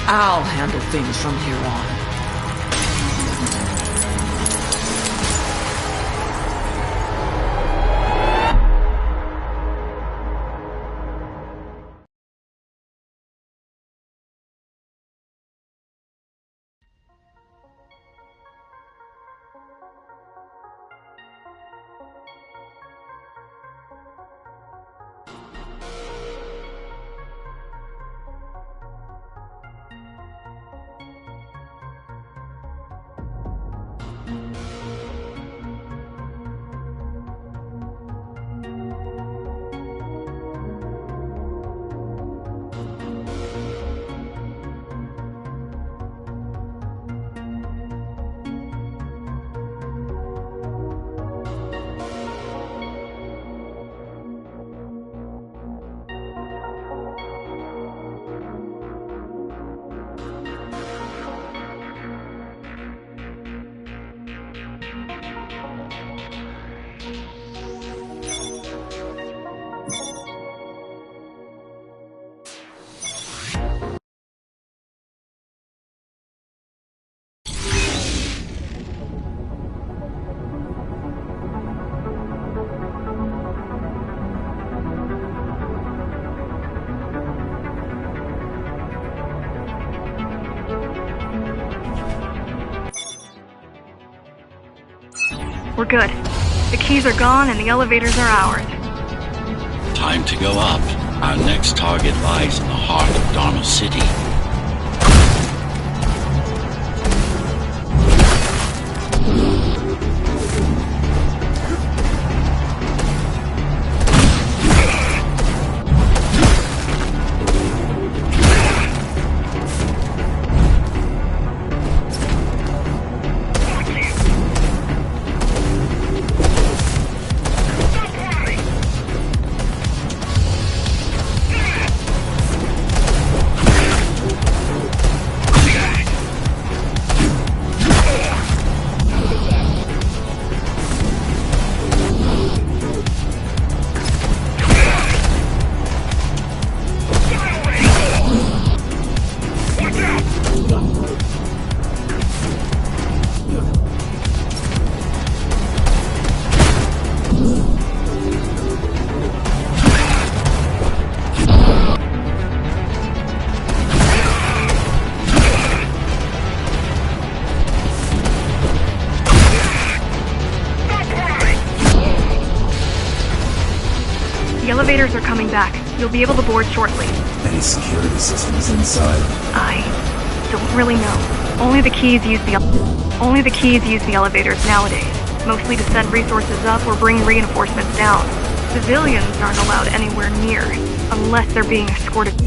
I'll handle things from here on. We're good. The keys are gone and the elevators are ours. Time to go up. Our next target lies in the heart of Dharma City. The elevators are coming back. You'll be able to board shortly. Any security systems inside? I don't really know. Only the keys use the elevators nowadays, mostly to send resources up or bring reinforcements down. Civilians aren't allowed anywhere near, unless they're being escorted to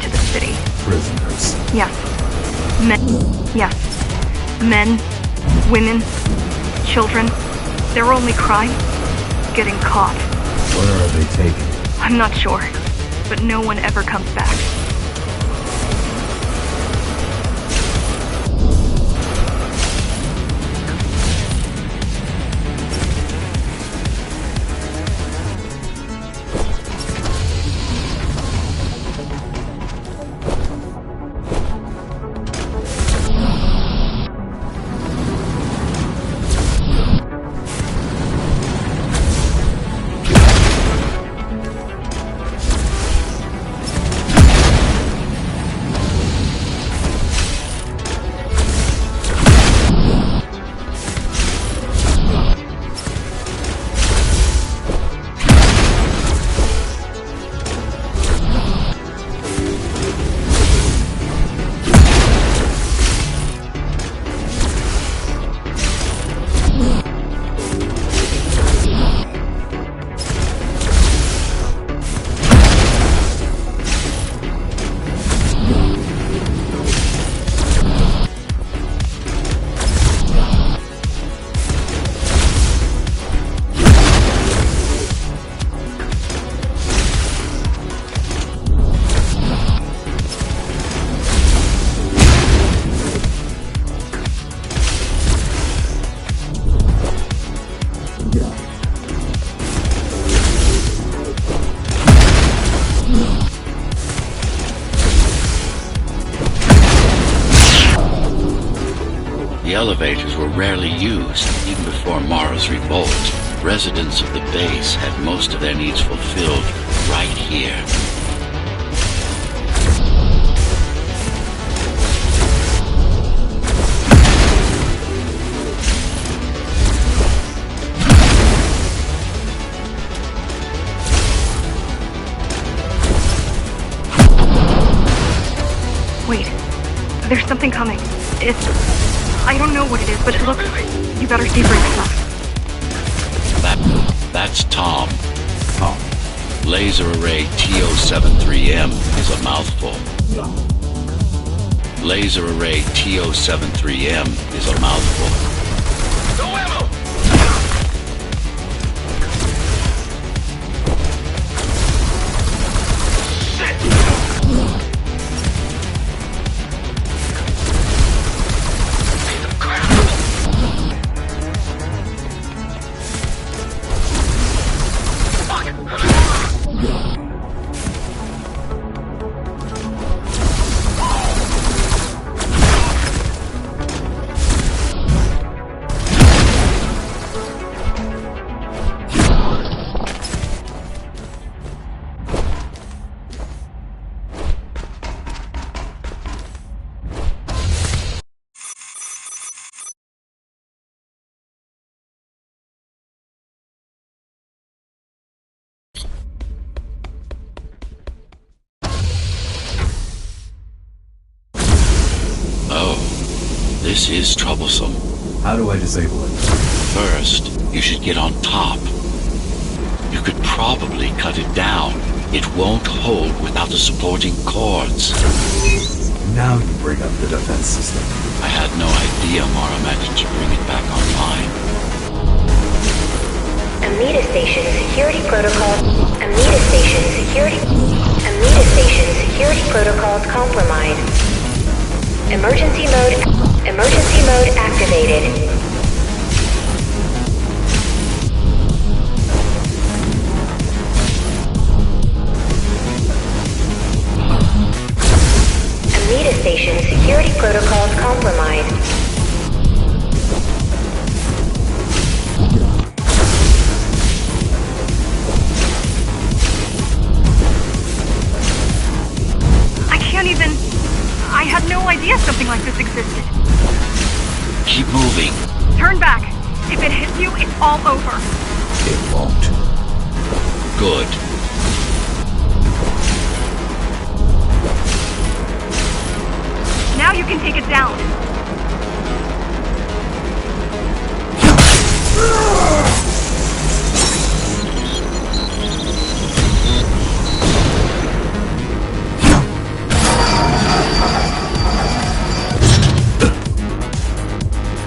the city. Prisoners. Yes. Men, women, children. Their only crime? Getting caught. Where are they taken? I'm not sure, but no one ever comes back. The elevators were rarely used, even before Mara's revolt. Residents of the base had most of their needs fulfilled right here. Wait. There's something coming. I don't know what it is, but it looks... You better see for yourself. That's Tom. Tom. Laser array TO73M is a mouthful. Laser array TO73M is a mouthful. No ammo! This is troublesome. How do I disable it? First, you should get on top. You could probably cut it down. It won't hold without the supporting cords. Now you bring up the defense system. I had no idea Mara managed to bring it back online. Amida Station security protocol. Amida Station security protocols compromised. Emergency mode activated. Amida Station security protocols compromised. I had no idea something like this existed. Keep moving. Turn back. If it hits you, it's all over. It won't. Good. Now you can take it down.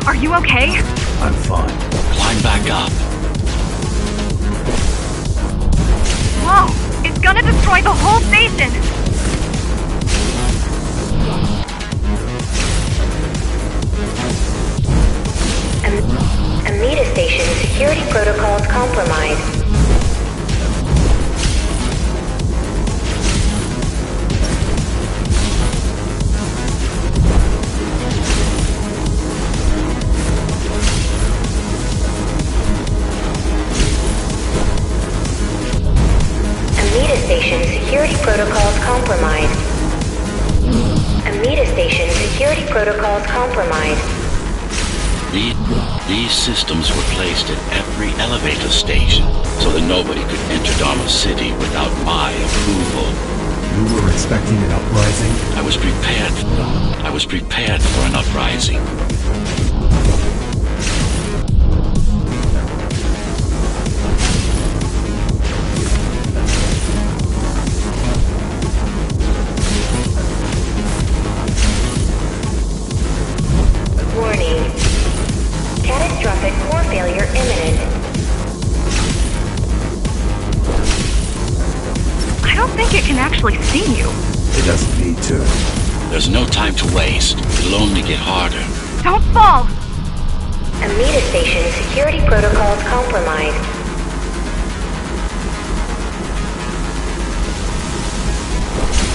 Are you okay? I'm fine. Climb back up. Whoa! It's gonna destroy the whole station! Amida Station security protocols compromised. Amida Station security protocols compromised. Amida Station security protocols compromised. These systems were placed at every elevator station so that nobody could enter Dharma City without my approval. You were expecting an uprising? I was prepared for an uprising. Warning. Catastrophic core failure imminent. I don't think it can actually see you. It doesn't need to. There's no time to waste. It'll only get harder. Don't fall! Amida Station security protocols compromised.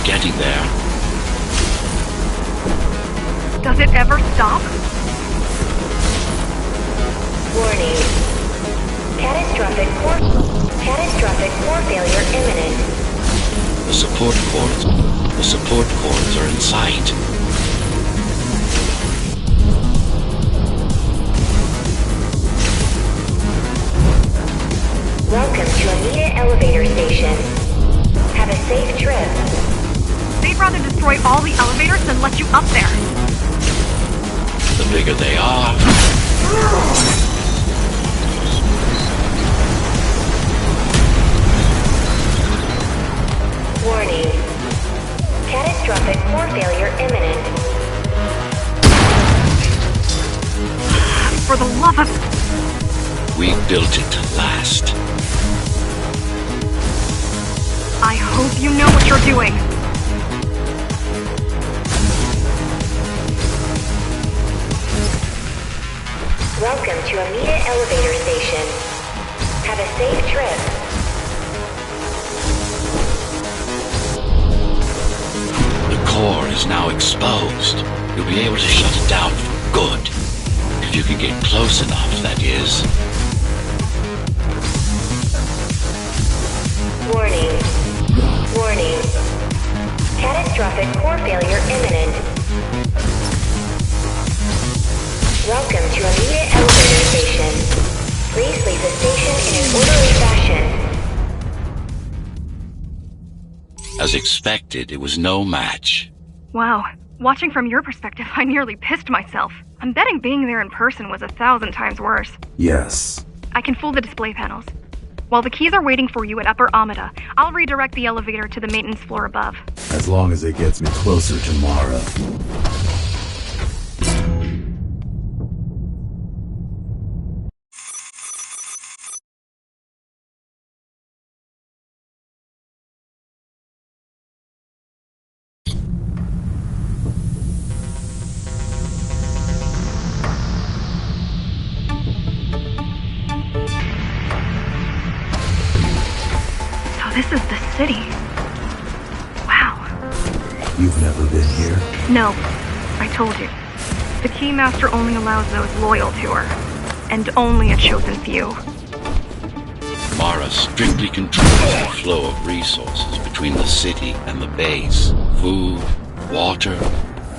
Getting there. Does it ever stop? Warning. Catastrophic core failure imminent. The support cords are in sight. Welcome to Amita Elevator Station. Have a safe trip. They'd rather destroy all the elevators than let you up there. The bigger they are. Warning. Catastrophic core failure imminent. For the love of... We built it to last. I hope you know what you're doing. Welcome to Amita Elevator Station. Have a safe trip. The core is now exposed. You'll be able to shut it down for good. If you can get close enough, that is. Warning. Warning. Catastrophic core failure imminent. Welcome to Amita Elevator Station. Please leave the station in an orderly fashion. As expected, it was no match. Wow. Watching from your perspective, I nearly pissed myself. I'm betting being there in person was 1,000 times worse. Yes. I can fool the display panels. While the keys are waiting for you at Upper Amida, I'll redirect the elevator to the maintenance floor above. As long as it gets me closer to Mara. This is the city. Wow. You've never been here? No, I told you. The Keymaster only allows those loyal to her, and only a chosen few. Mara strictly controls the flow of resources between the city and the base. Food, water,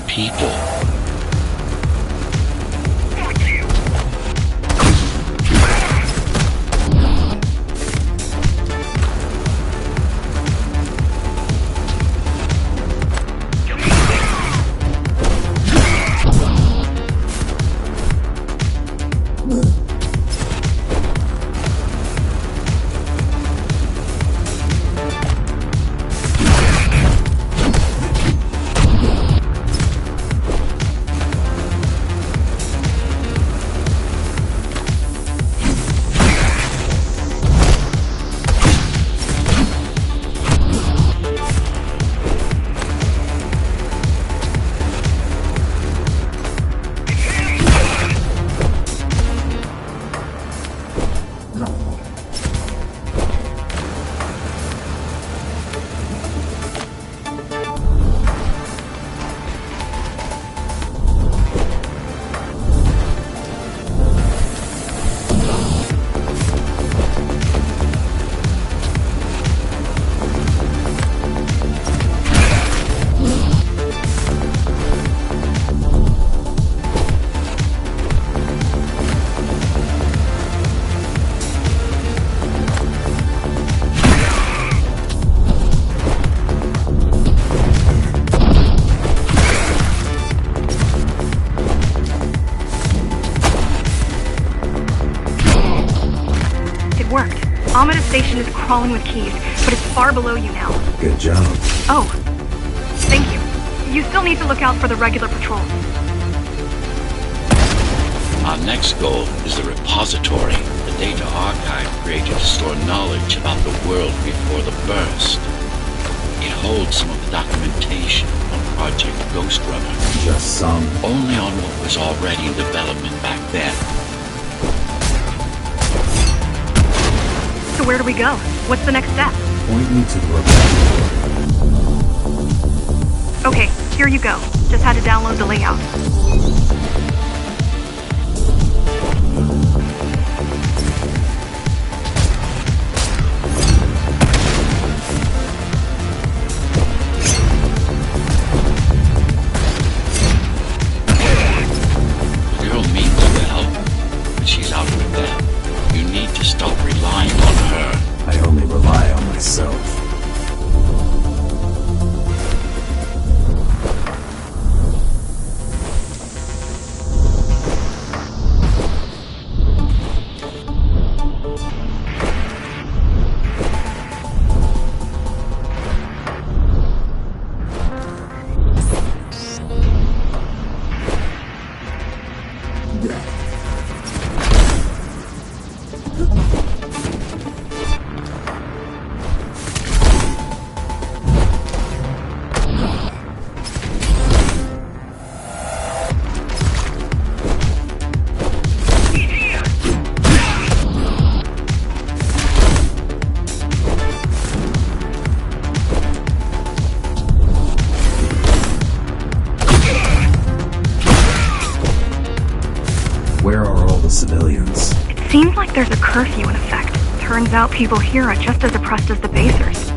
people. Amida Station is crawling with keys, but it's far below you now. Good job. Oh, thank you. You still need to look out for the regular patrols. Our next goal is the repository, the data archive created to store knowledge about the world before the burst. It holds some of the documentation on Project Ghostrunner. Just some. Only on what was already in development back then. So where do we go? What's the next step? Point me to the repository. Okay, here you go. Just had to download the layout. civilians. It seems like there's a curfew in effect. Turns out people here are just as oppressed as the basers.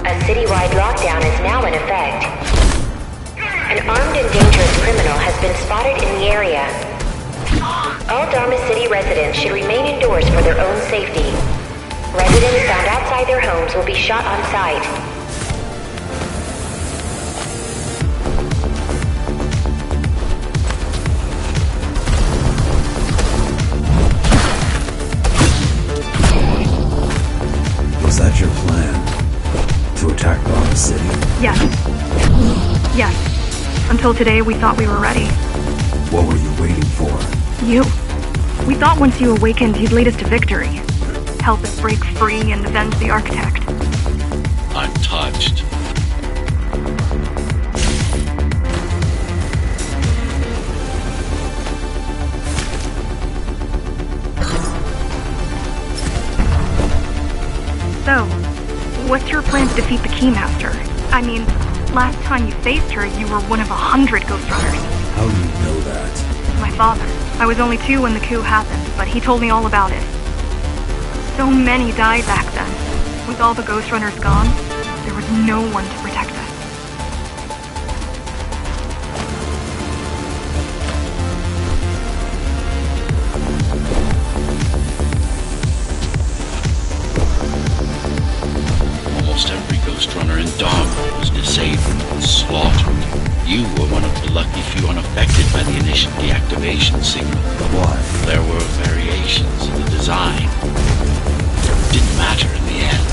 A citywide lockdown is now in effect. An armed and dangerous criminal has been spotted in the area. All Dharma City residents should remain indoors for their own safety. Residents found outside their homes will be shot on sight. Was that your plan? To attack Dharma City? Yes. Yes. Until today, we thought we were ready. What were you waiting for? You. We thought once you awakened, you'd lead us to victory. Help us break free and avenge the Architect. I'm touched. So, what's your plan to defeat the Keymaster? I mean, last time you faced her, you were one of 100 Ghostrunners. How do you know that? My father. I was only 2 when the coup happened, but he told me all about it. So many died back then. With all the Ghostrunners gone, there was no one to protect us. Almost every Ghostrunner in Dharma was disabled, slaughtered. You were one of the lucky few unaffected by the initial deactivation signal. Why? There were variations in the design. Didn't matter in the end.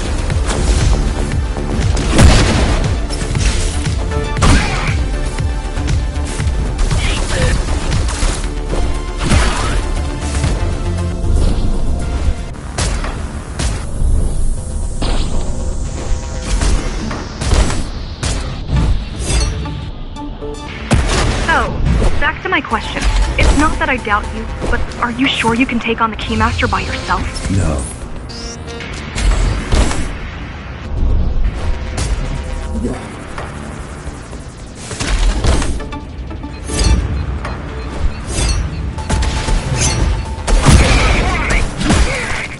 Back to my question. It's not that I doubt you, but are you sure you can take on the Keymaster by yourself? No.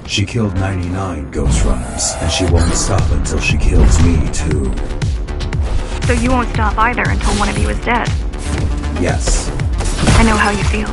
She killed 99 Ghostrunners, and she won't stop until she kills me too. So you won't stop either until one of you is dead. Yes. I know how you feel.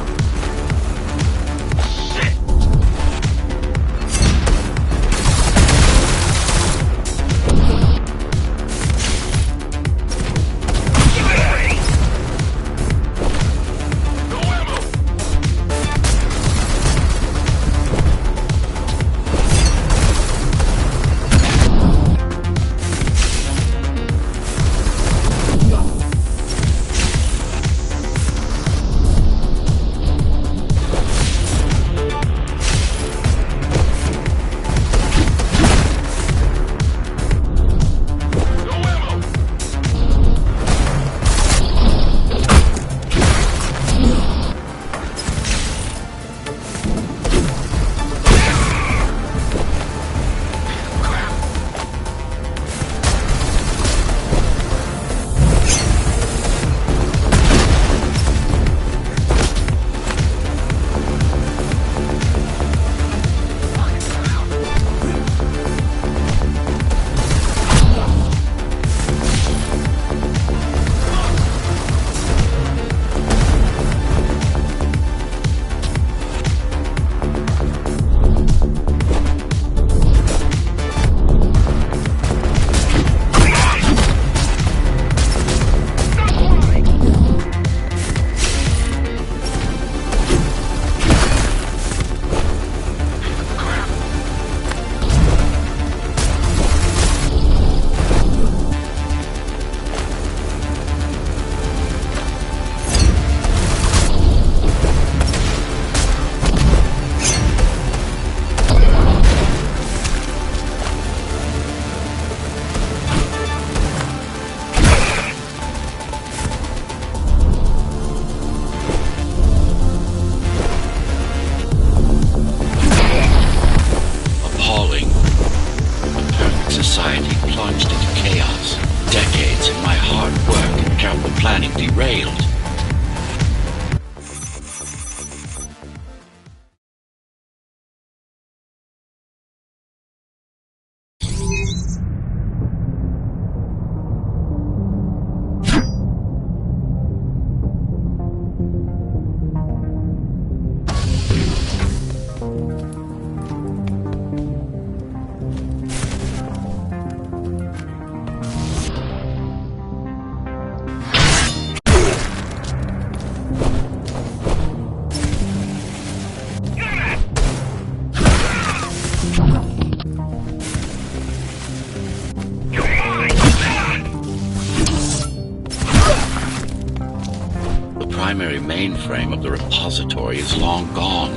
The primary mainframe of the repository is long gone.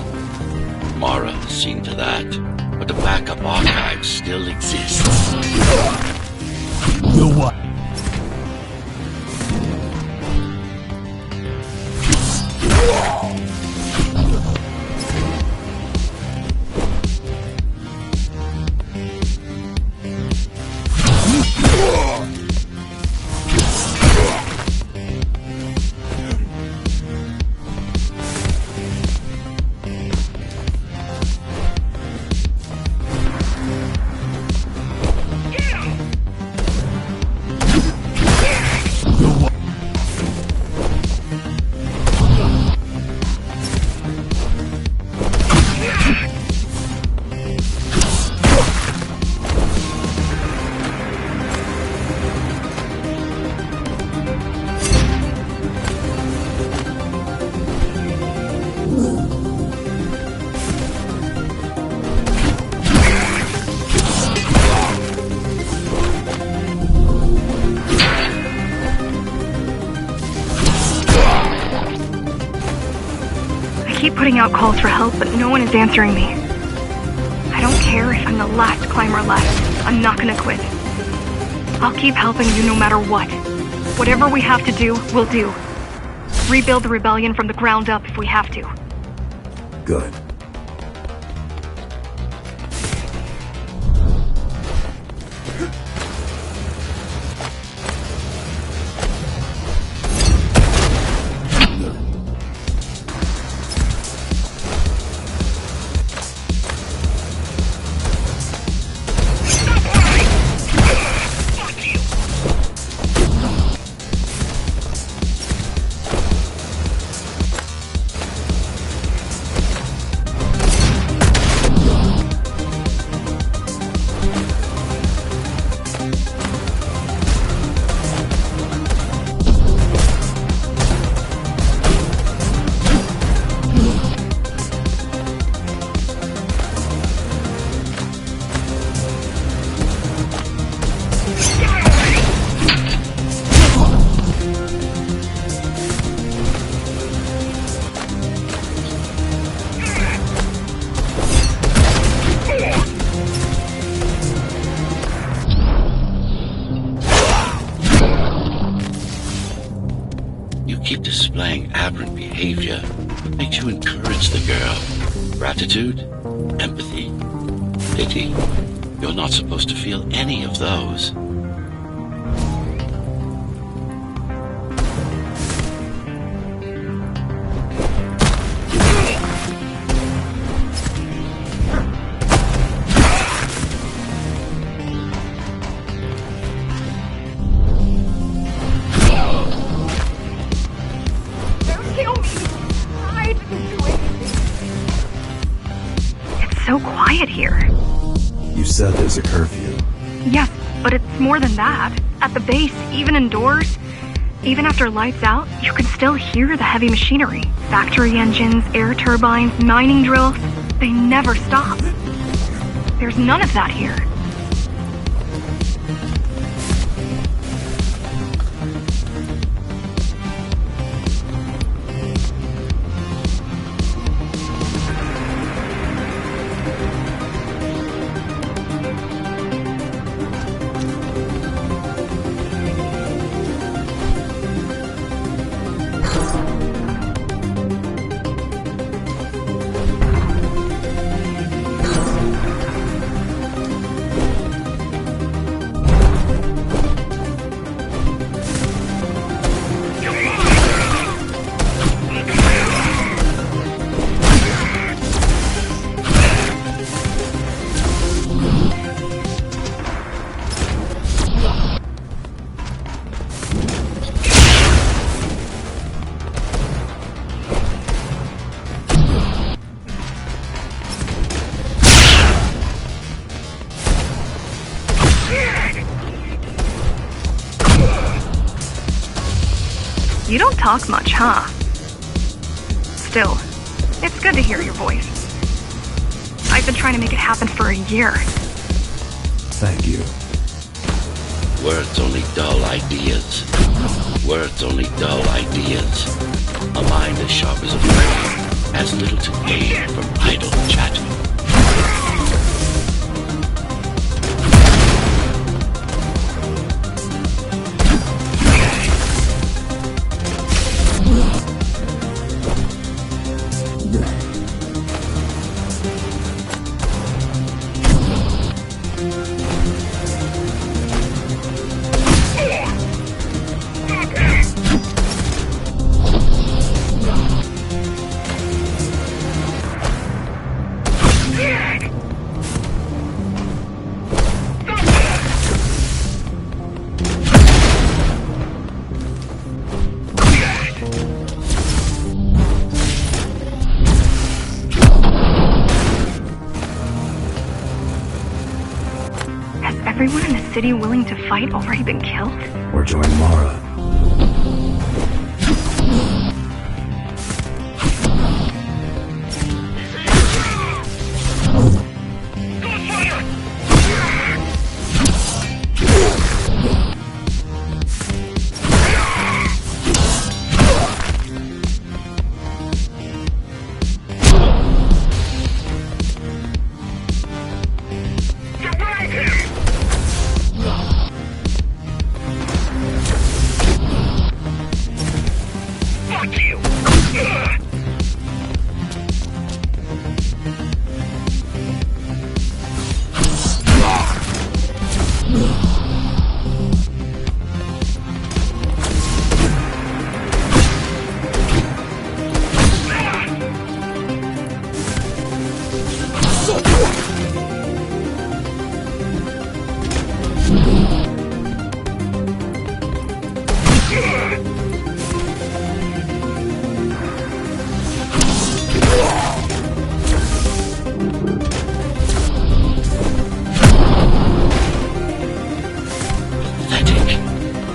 Mara has seen to that, but the backup archive still exists. The what? I keep putting out calls for help, but no one is answering me. I don't care if I'm the last climber left. I'm not gonna quit. I'll keep helping you no matter what. Whatever we have to do, we'll do. Rebuild the rebellion from the ground up if we have to. Good. Keep displaying aberrant behavior. What makes you encourage the girl? Gratitude? Empathy? Pity? You're not supposed to feel any of those. So quiet here. You said there's a curfew. Yes, but it's more than that. At the base, even indoors, even after lights out, you can still hear the heavy machinery. Factory engines, air turbines, mining drills. They never stop. There's none of that here. You don't talk much, huh? Still, it's good to hear your voice. I've been trying to make it happen for a year. Thank you. Words only dull ideas. Words only dull ideas. A mind as sharp as a blade has little to gain from idle chatter. Everyone in the city willing to fight already been killed? Or join Mara.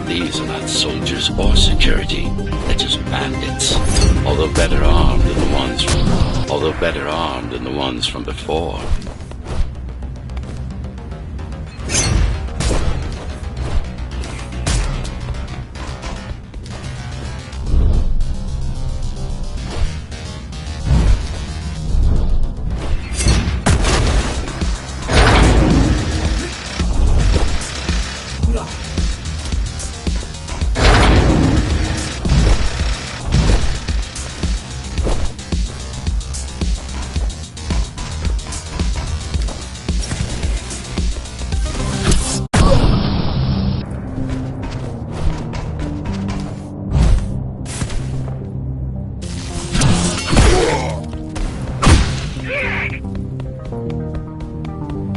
These are not soldiers or security. They're just bandits. Although better armed than the ones from before.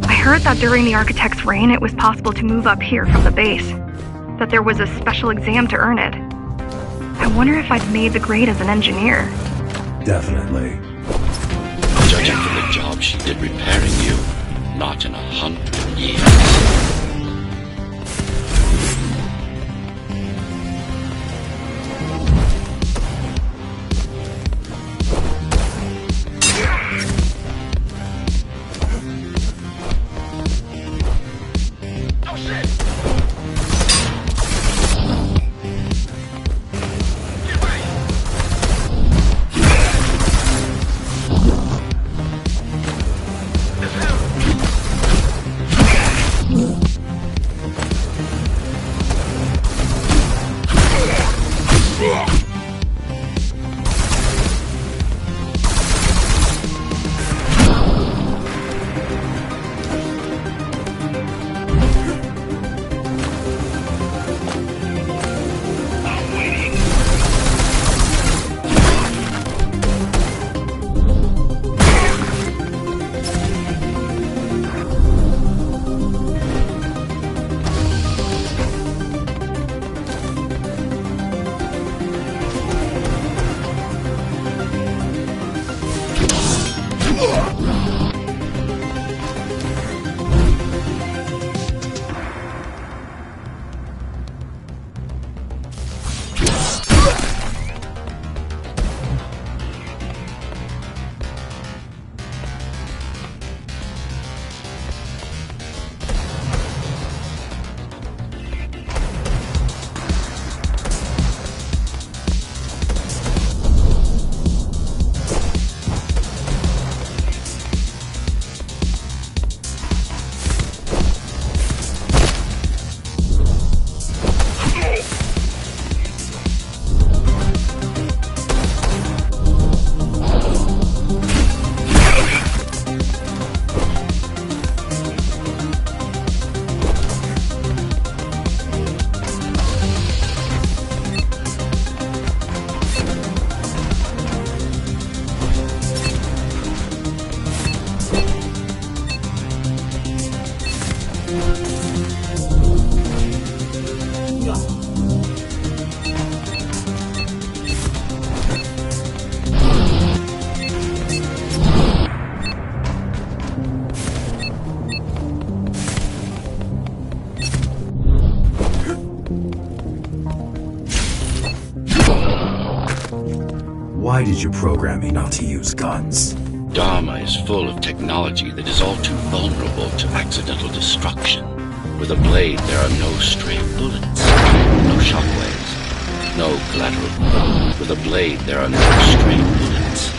I heard that during the Architect's reign, it was possible to move up here from the base. That there was a special exam to earn it. I wonder if I've made the grade as an engineer. Definitely. Judging from the job she did repairing you, not in 100 years. Why did you program me not to use guns? Dharma is full of technology that is all too vulnerable to accidental destruction. With a blade, there are no stray bullets, no shockwaves, no collateral. With a blade, there are no stray bullets,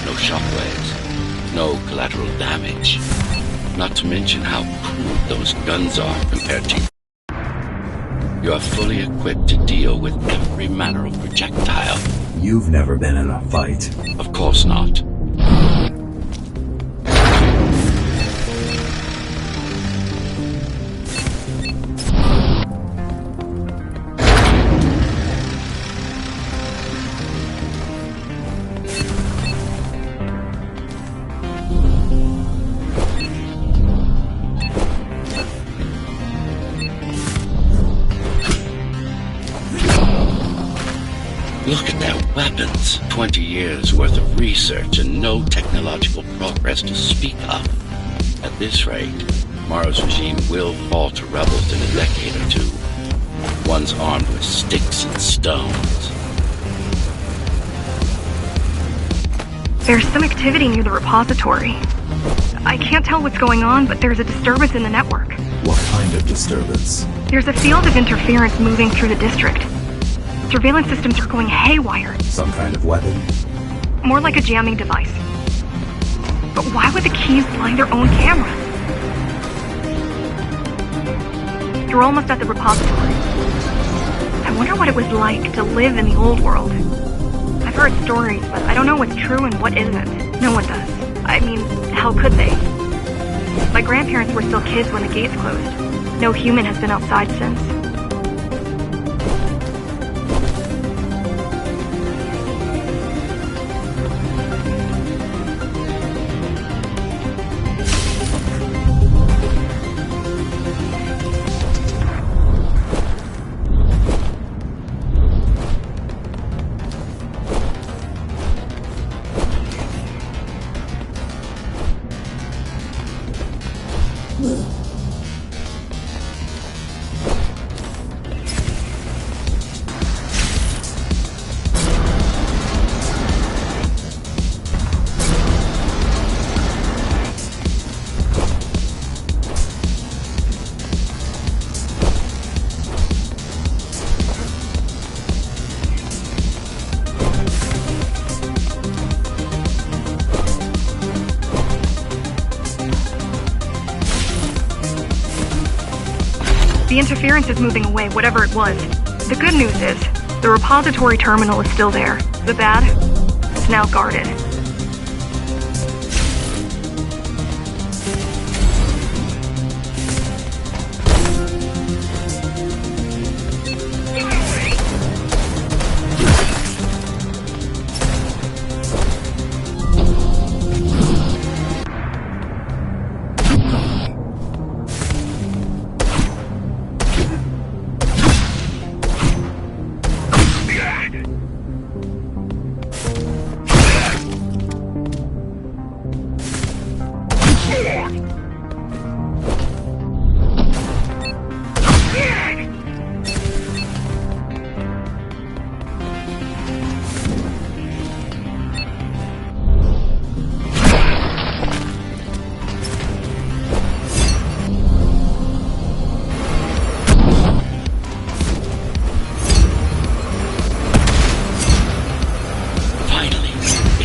no shockwaves, no collateral damage. Not to mention how crude those guns are compared to you. You are fully equipped to deal with every manner of projectile. You've never been in a fight. Of course not. Look at their weapons. 20 years worth of research and no technological progress to speak of. At this rate, Morrow's regime will fall to rebels in a decade or two. Ones armed with sticks and stones. There's some activity near the repository. I can't tell what's going on, but there's a disturbance in the network. What kind of disturbance? There's a field of interference moving through the district. Surveillance systems are going haywire. Some kind of weapon? More like a jamming device. But why would the keys blind their own cameras? You're almost at the repository. I wonder what it was like to live in the old world. I've heard stories, but I don't know what's true and what isn't. No one does. I mean, how could they? My grandparents were still kids when the gates closed. No human has been outside since. The interference is moving away, whatever it was. The good news is, the repository terminal is still there. The bad? It's now guarded.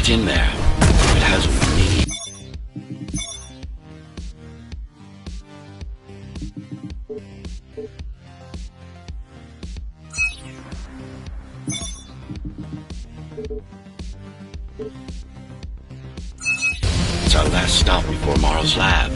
In there. It has what we need. It's our last stop before Morrow's lab.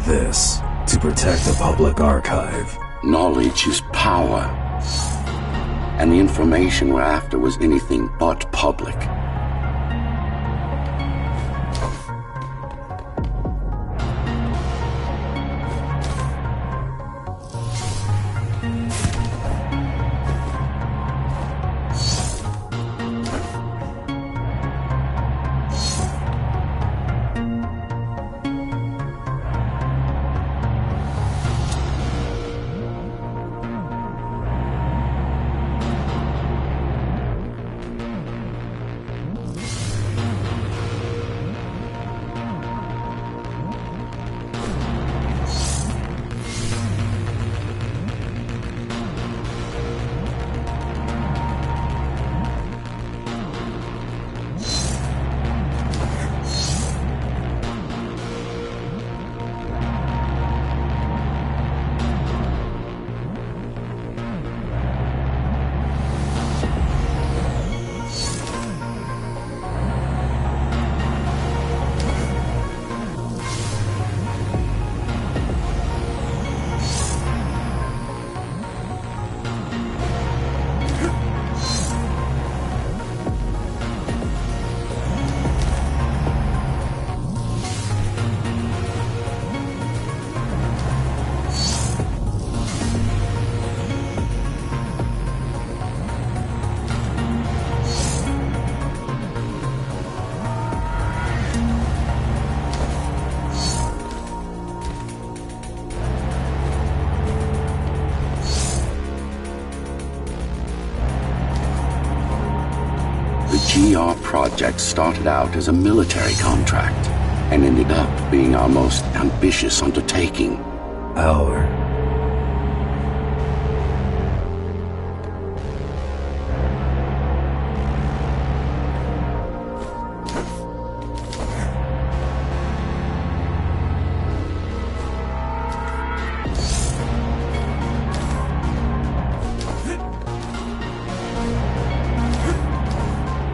This, to protect the public archive. Knowledge is power. And the information we're after was anything but public. TR project started out as a military contract and ended up being our most ambitious undertaking. Our...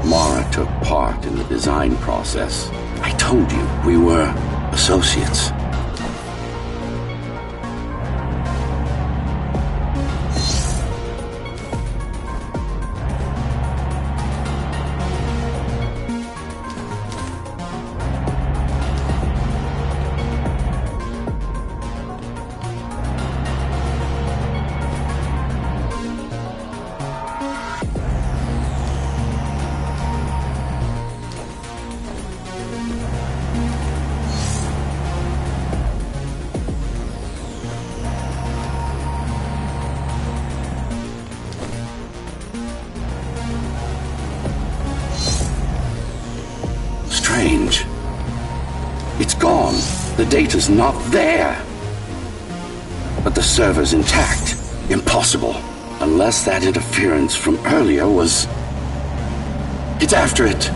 Mara took part in the design process. I told you, we were associates. Strange. It's gone. The data's not there. But the server's intact. Impossible. Unless that interference from earlier was... It's after it.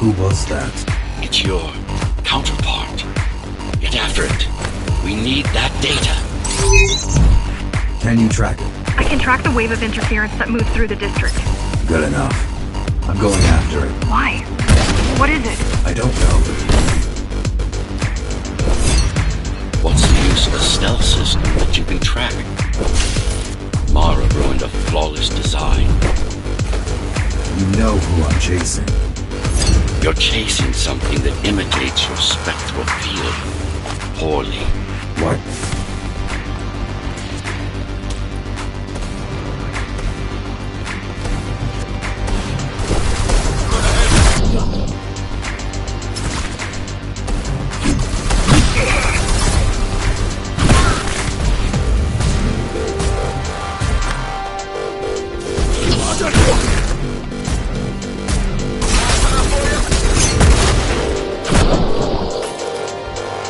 Who was that? It's your counterpart. Get after it. We need that data. Can you track it? I can track the wave of interference that moves through the district. Good enough. I'm going after it. Why? What is it? I don't know. What's the use of a stealth system that you can track? Mara ruined a flawless design. You know who I'm chasing. You're chasing something that imitates your spectral field. Poorly. What?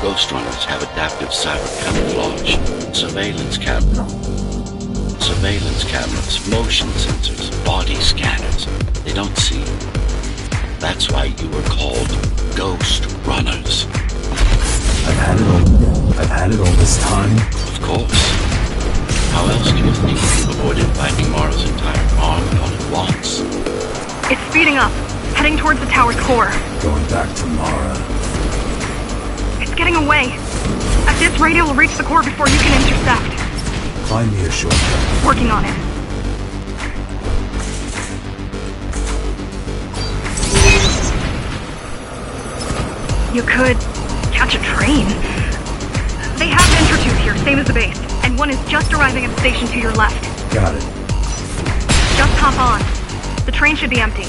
Ghostrunners have adaptive cyber camouflage, surveillance cameras, motion sensors, body scanners. They don't see. That's why you were called Ghostrunners. I've had it all this time. Of course. How else do you think you've avoided fighting Mara's entire army all at once? It's speeding up, heading towards the tower's core. Going back to Mara. It's getting away. At this rate, it will reach the core before you can intercept. Find me a shortcut. Working on it. You could catch a train. They have entry here, same as the base. And one is just arriving at the station to your left. Got it. Just hop on. The train should be empty.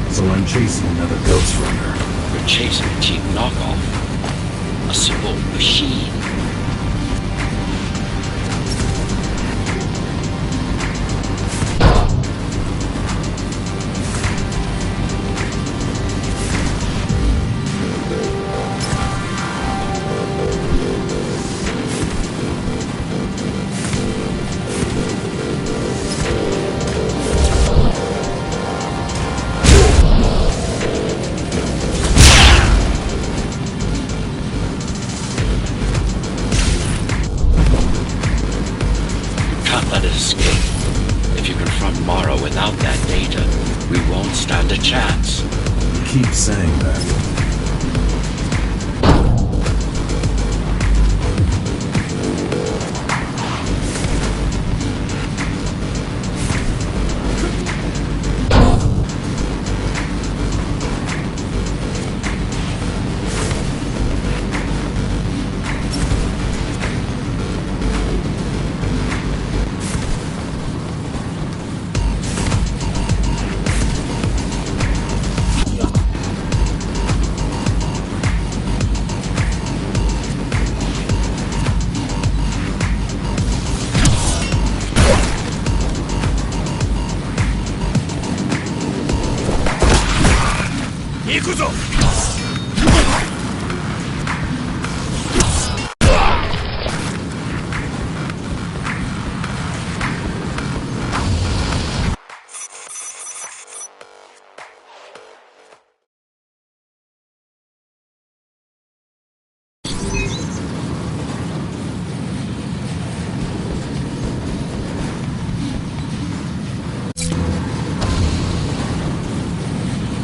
So I'm chasing another Ghostrunner. You're chasing a cheap knockoff. A simple machine. Let it escape. If you confront Mara without that data, we won't stand a chance. You keep saying that.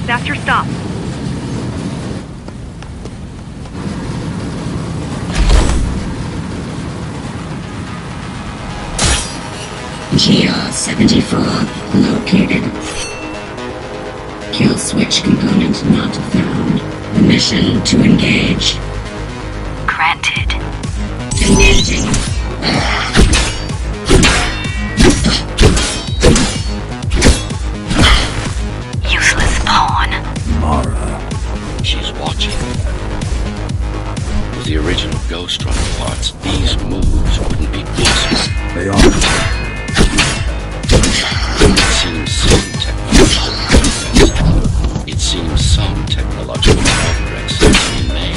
That's your stop. GR-74 located. Kill switch component not found. Permission to engage. Granted. Engaging. Useless pawn. Mara. She's watching. With the original Ghostrunner parts, these moves wouldn't be possible. They are. It seems some technological progress has been made.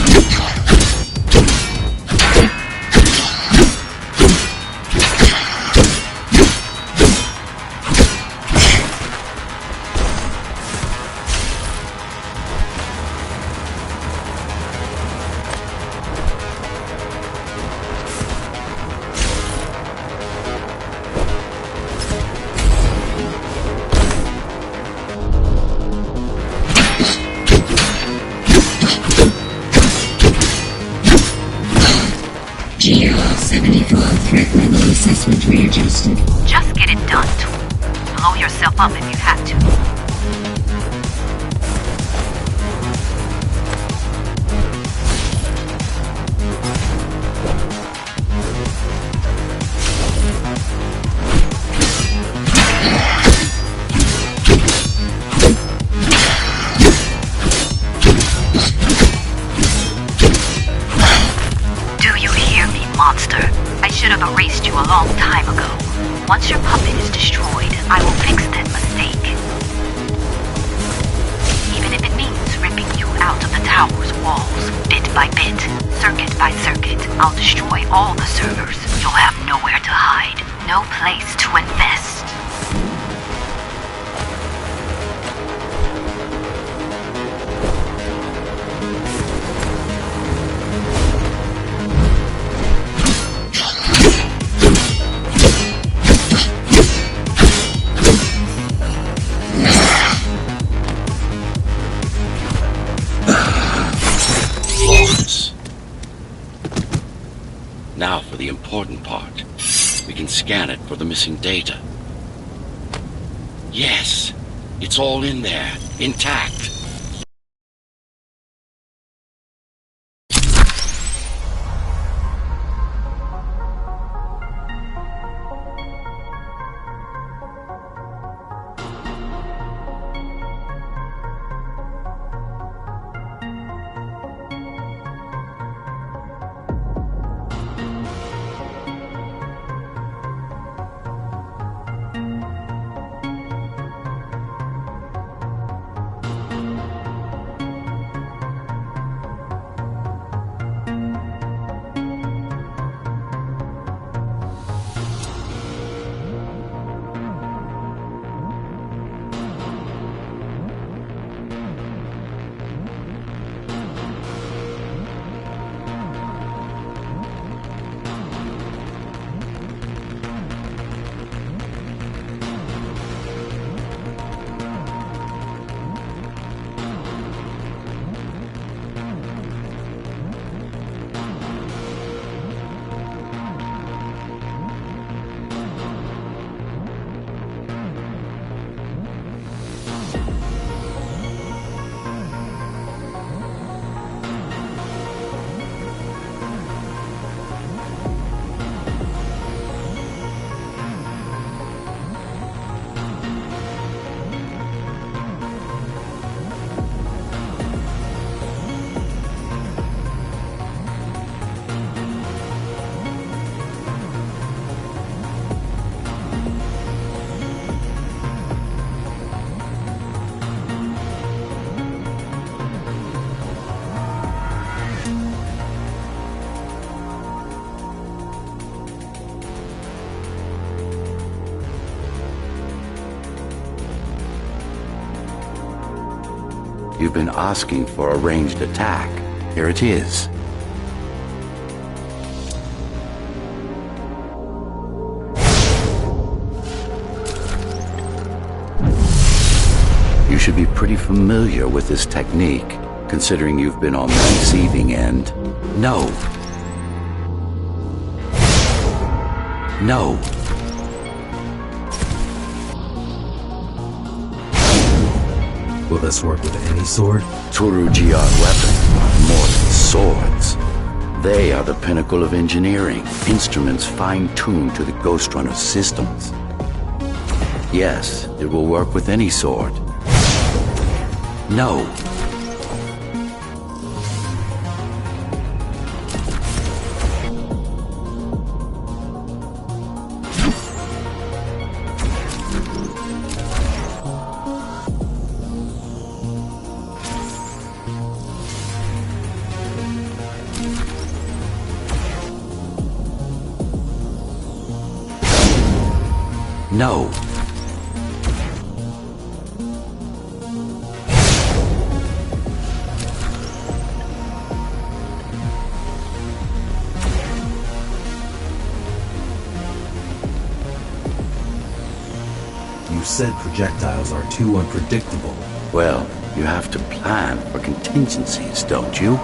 GR-74 threat level assessment readjusted. Just get it done. Blow yourself up if you have to. Monster. I should have erased you a long time ago. Once your puppet is destroyed, I will fix that mistake. Even if it means ripping you out of the tower's walls, bit by bit, circuit by circuit, I'll destroy all the servers. You'll have nowhere to hide, no place to invest. Now for the important part. We can scan it for the missing data. Yes, it's all in there, intact. You've been asking for a ranged attack. Here it is. You should be pretty familiar with this technique, considering you've been on the receiving end. No. No. Will this work with any sword? Turujian weapons are more than swords. They are the pinnacle of engineering, instruments fine-tuned to the Ghostrunner systems. Yes, it will work with any sword. No. No. You said projectiles are too unpredictable. Well, you have to plan for contingencies, don't you?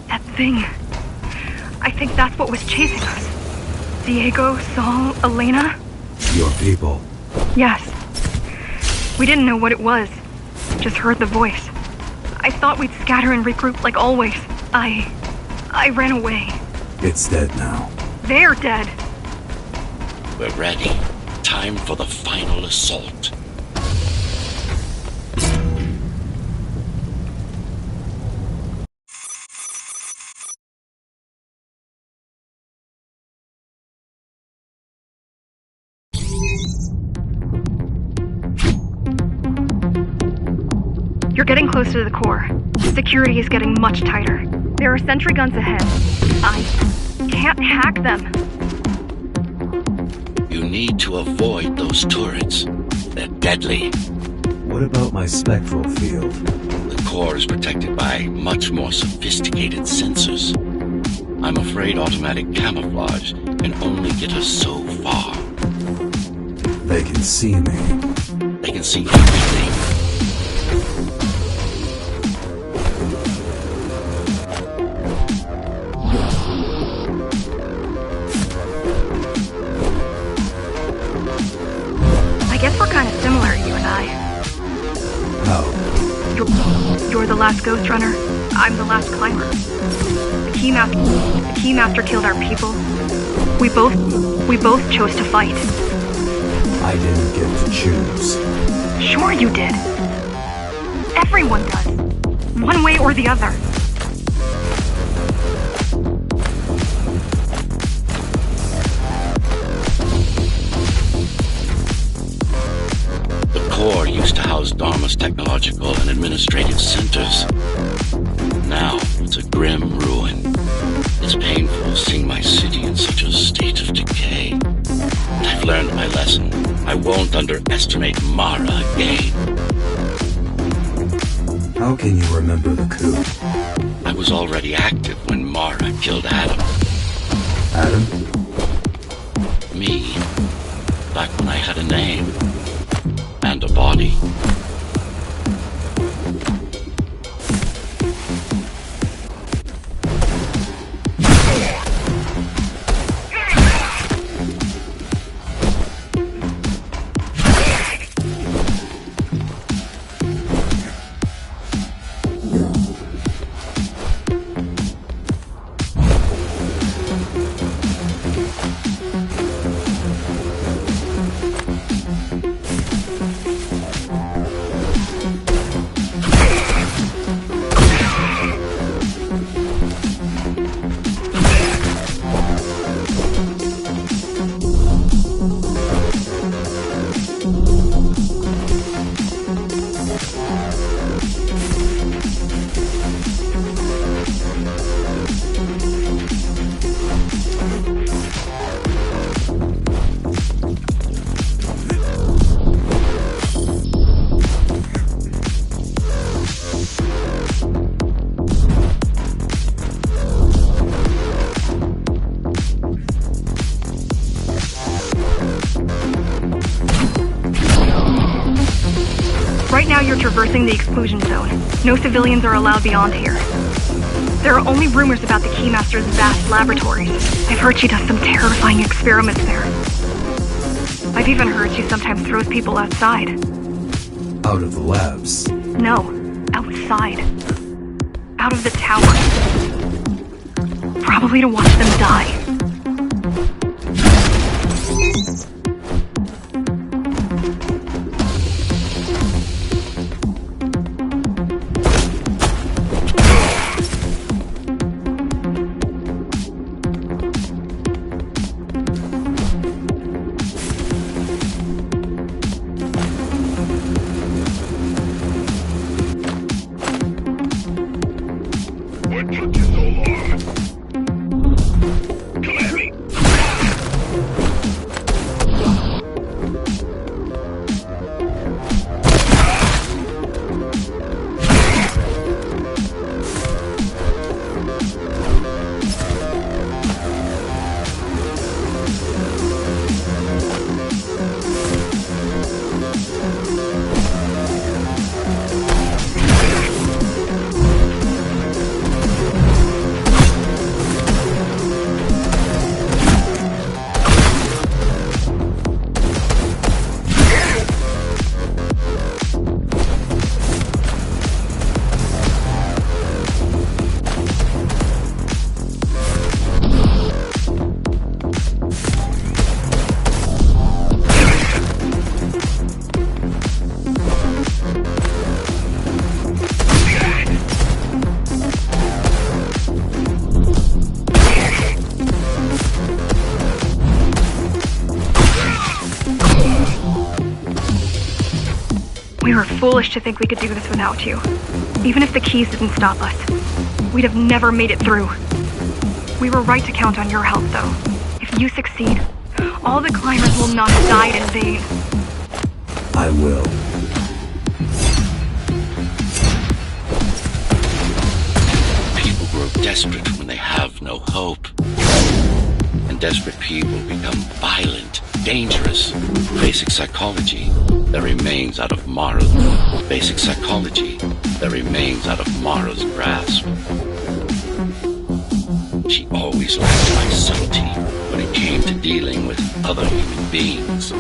That thing. I think that's what was chasing us. Diego, Saul, Elena? Your people. Yes. We didn't know what it was. Just heard the voice. I thought we'd scatter and regroup like always. I ran away. It's dead now. They're dead. We're ready. Time for the final assault. You're getting close to the core. Security is getting much tighter. There are sentry guns ahead. I can't hack them. You need to avoid those turrets. They're deadly. What about my spectral field? The core is protected by much more sophisticated sensors. I'm afraid automatic camouflage can only get us so far. They can see me. They can see everything. I guess we're kind of similar, you and I. How? You're the last Ghostrunner. I'm the last climber. The Keymaster killed our people. We both chose to fight. I didn't get to choose. Sure you did. Everyone does. One way or the other. The core used to house Dharma's technological and administrative centers. Now it's a grim ruin. It's painful seeing my city in such a state of decay. And I've learned my lesson. I won't underestimate Mara again. How can you remember the coup? I was already active when Mara killed Adam. Adam? Me. Back when I had a name. And a body. reinforcing the exclusion zone. No civilians are allowed beyond here. There are only rumors about the Keymaster's vast laboratories. I've heard she does some terrifying experiments there. I've even heard she sometimes throws people outside. Out of the labs. No, outside. Out of the tower. Probably to watch them die. We were foolish to think we could do this without you. Even if the keys didn't stop us, we'd have never made it through. We were right to count on your help, though. If you succeed, all the climbers will not have died in vain. I will. People grow desperate when they have no hope. And desperate people become violent, dangerous. Basic psychology that remains out of Mara's. Basic psychology that remains out of Mara's grasp. She always lacked my subtlety when it came to dealing with other human beings.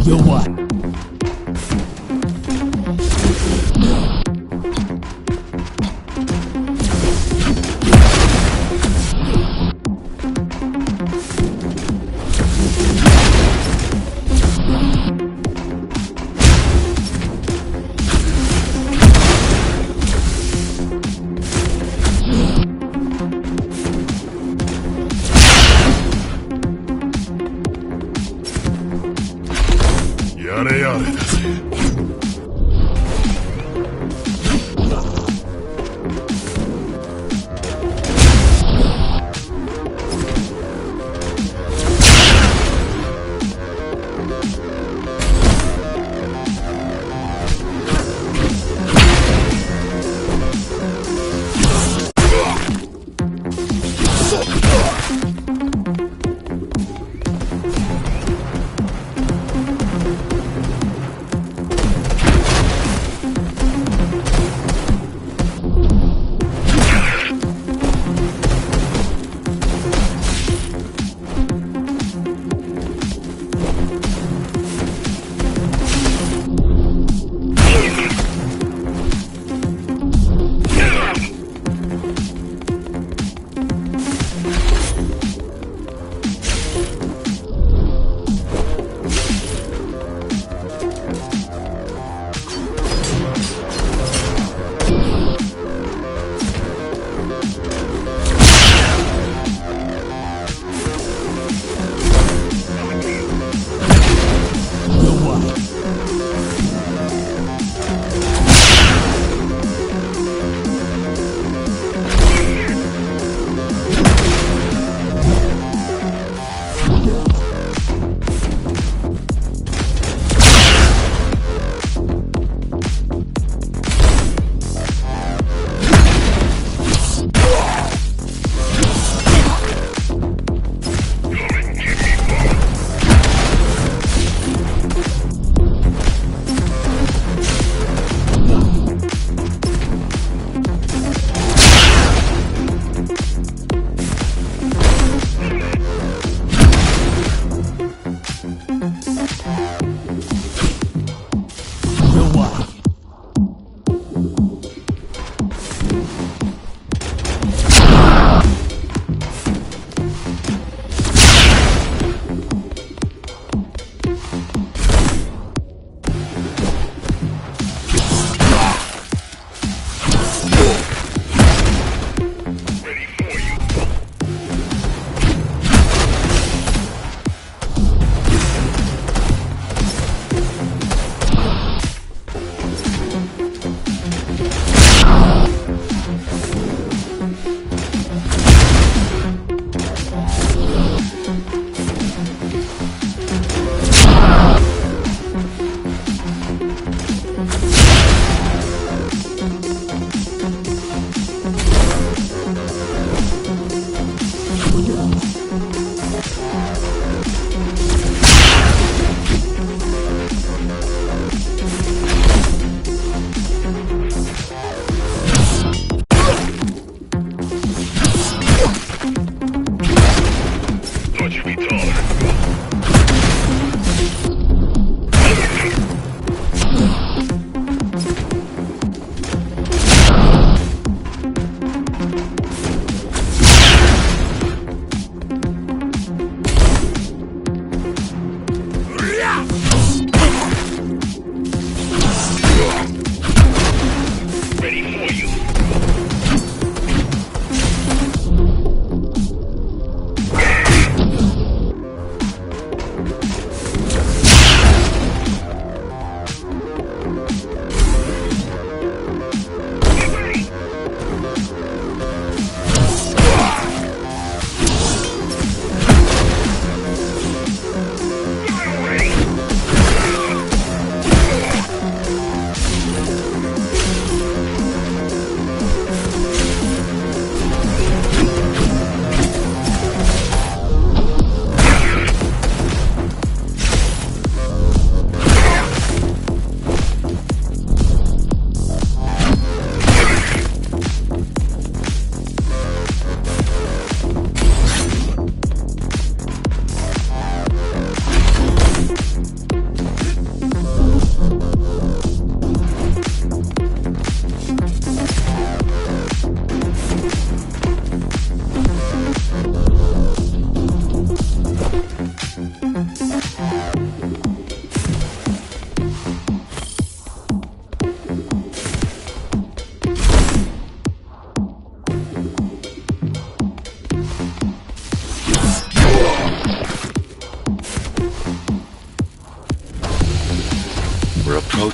You what? Yare yare だぜ。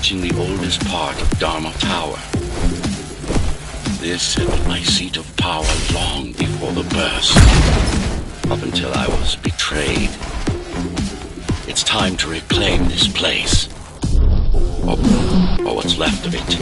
approaching the oldest part of Dharma Tower. This had been my seat of power long before the burst, up until I was betrayed. It's time to reclaim this place, or what's left of it.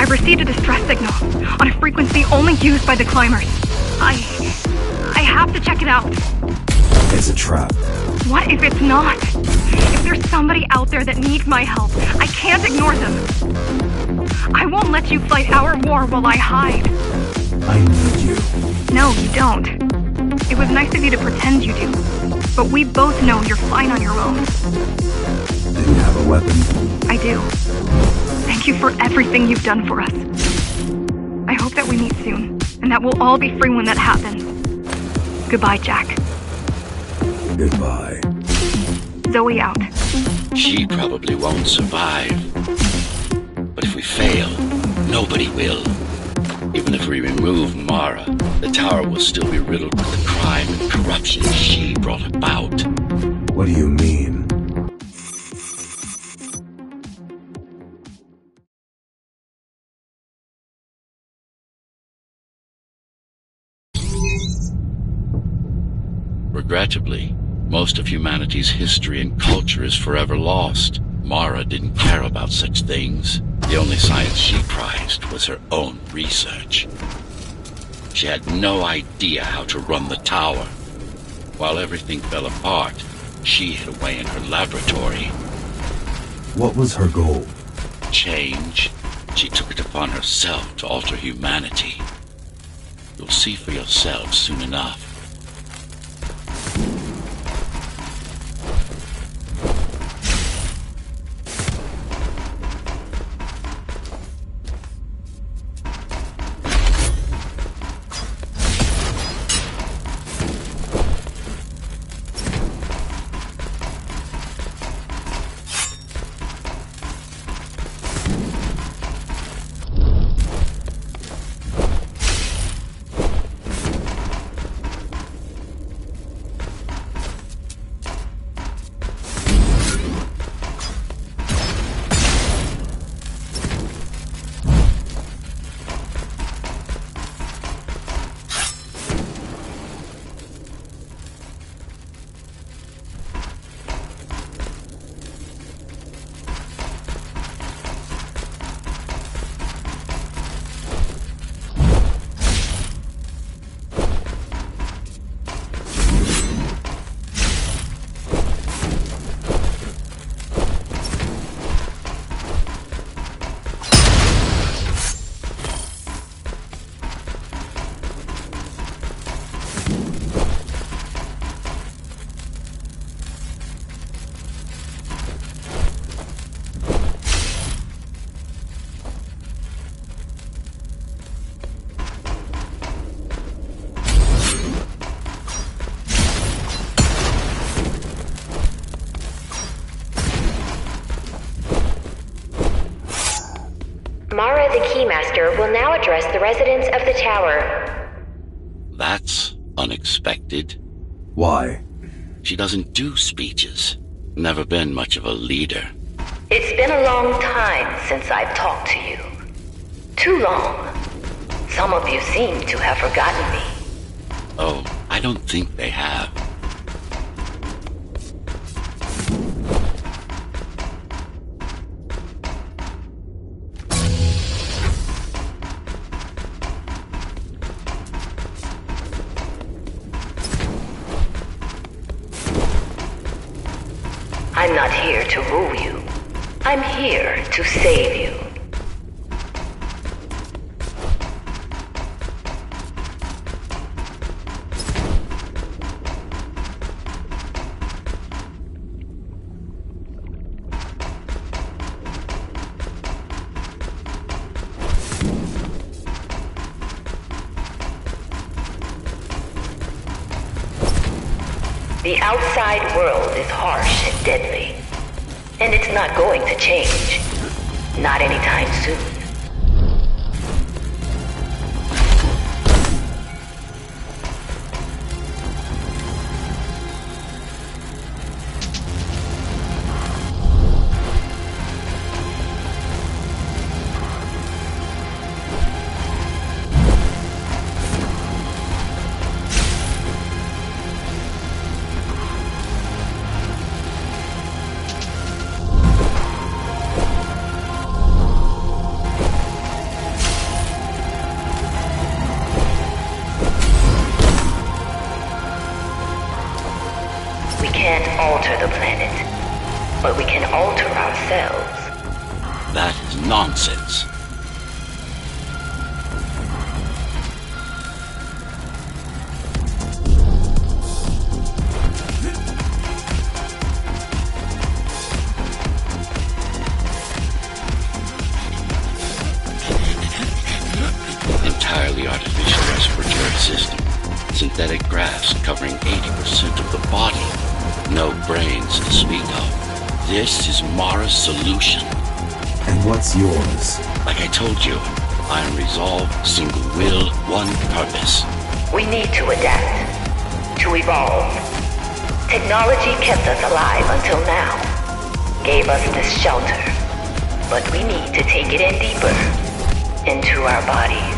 Received a distress signal on a frequency only used by the climbers. I have to check it out. It's a trap. What if it's not? If there's somebody out there that needs my help, I can't ignore them. I won't let you fight our war while I hide. I need you. No, you don't. It was nice of you to pretend you do. But we both know you're fine on your own. Do you have a weapon? I do. Thank you for everything you've done for us. I hope that we meet soon, and that we'll all be free when that happens. Goodbye, Jack. Goodbye. Zoe out. She probably won't survive. But if we fail, nobody will. Even if we remove Mara, the tower will still be riddled with the crime and corruption she brought about. What do you mean? Regrettably, most of humanity's history and culture is forever lost. Mara didn't care about such things. The only science she prized was her own research. She had no idea how to run the tower. While everything fell apart, she hid away in her laboratory. What was her goal? Change. She took it upon herself to alter humanity. You'll see for yourselves soon enough. Mara the Keymaster will now address the residents of the tower. That's unexpected. Why? She doesn't do speeches. Never been much of a leader. It's been a long time since I've talked to you. Too long. Some of you seem to have forgotten me. Oh, I don't think they have. I'm not here to rule you. I'm here to save you. The outside world is harsh and deadly. And it's not going to change. Not anytime soon. We can't alter the planet, but we can alter ourselves. That is nonsense. Entirely artificial respiratory system. Synthetic grass covering 80% of the body. No brains to speak of. This is Mara's solution. And what's yours? Like I told you, I am resolved, single will, one purpose. We need to adapt, to evolve. Technology kept us alive until now, gave us this shelter. But we need to take it in deeper, into our bodies.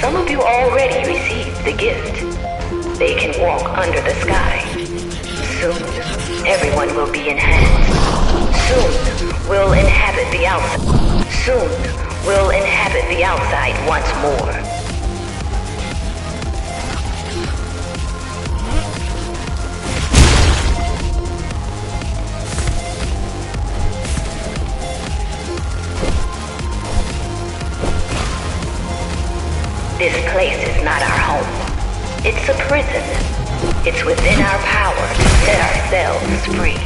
Some of you already received the gift. They can walk under the sky. Soon, everyone will be enhanced. Soon, we'll inhabit the outside. Soon, we'll inhabit the outside once more. This place is not our home. It's a prison. It's within our power to set ourselves free.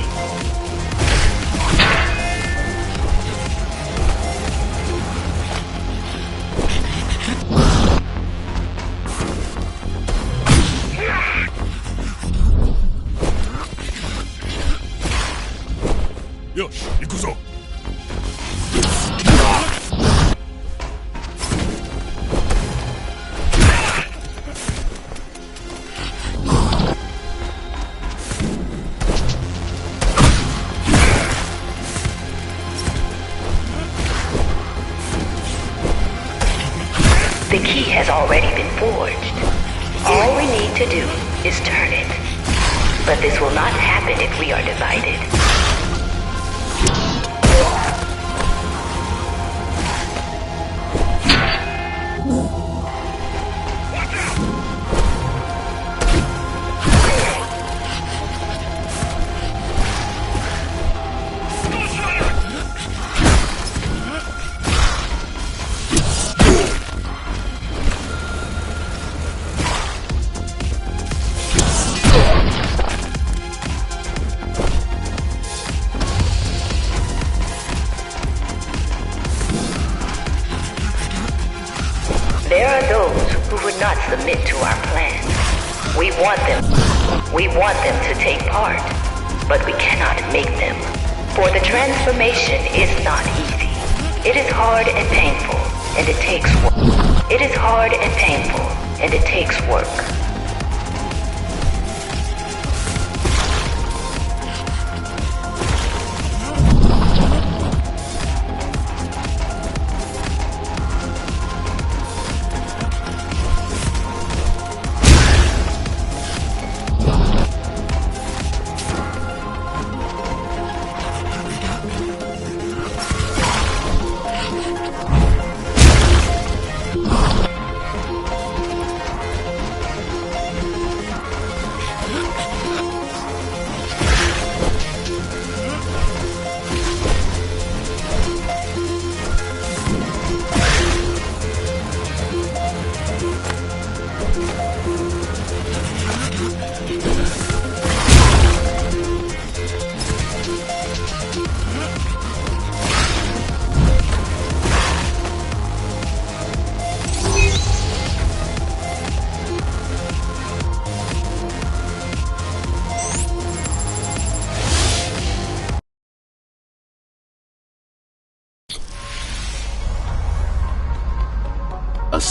Yosh, 行くぞ。The key has already been forged. All we need to do is turn it. But this will not happen if we are divided. There are those who would not submit to our plan. We want them to take part, but we cannot make them. For the transformation is not easy. It is hard and painful, and it takes work. It is hard and painful, and it takes work.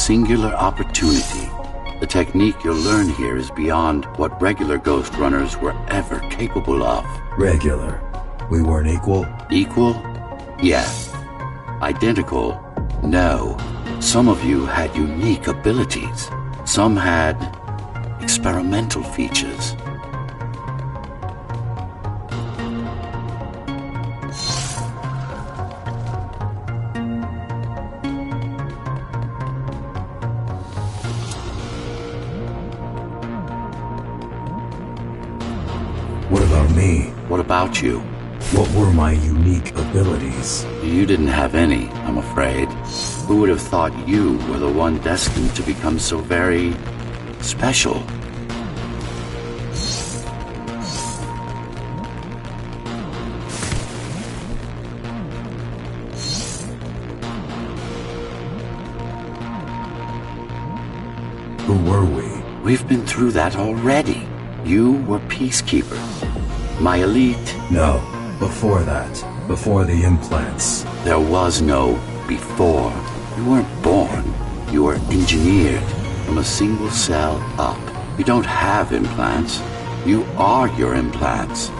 singular opportunity. The technique you'll learn here is beyond what regular Ghostrunners were ever capable of. Regular. We weren't equal? Equal? Yes. Identical? No. Some of you had unique abilities. Some had experimental features. What about me? What about you? What were my unique abilities? You didn't have any, I'm afraid. Who would have thought you were the one destined to become so very special? Who were we? We've been through that already. You were peacekeepers. My elite. No, before that. Before the implants. There was no before. You weren't born. You were engineered from a single cell up. You don't have implants. You are your implants.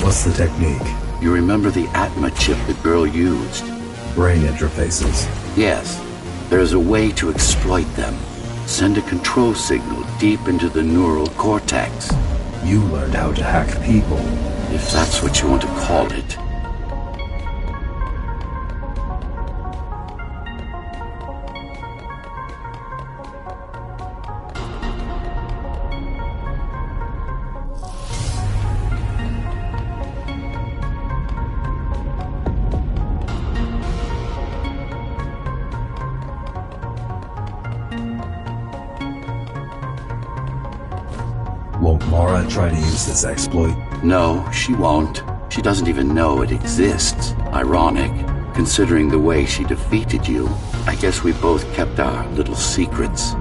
What's the technique? You remember the Atma chip the girl used? Brain interfaces. Yes. There's a way to exploit them. Send a control signal deep into the neural cortex. You learned how to hack people. If that's what you want to call it. Won't Mara try to use this exploit? No, she won't. She doesn't even know it exists. Ironic, considering the way she defeated you. I guess we both kept our little secrets.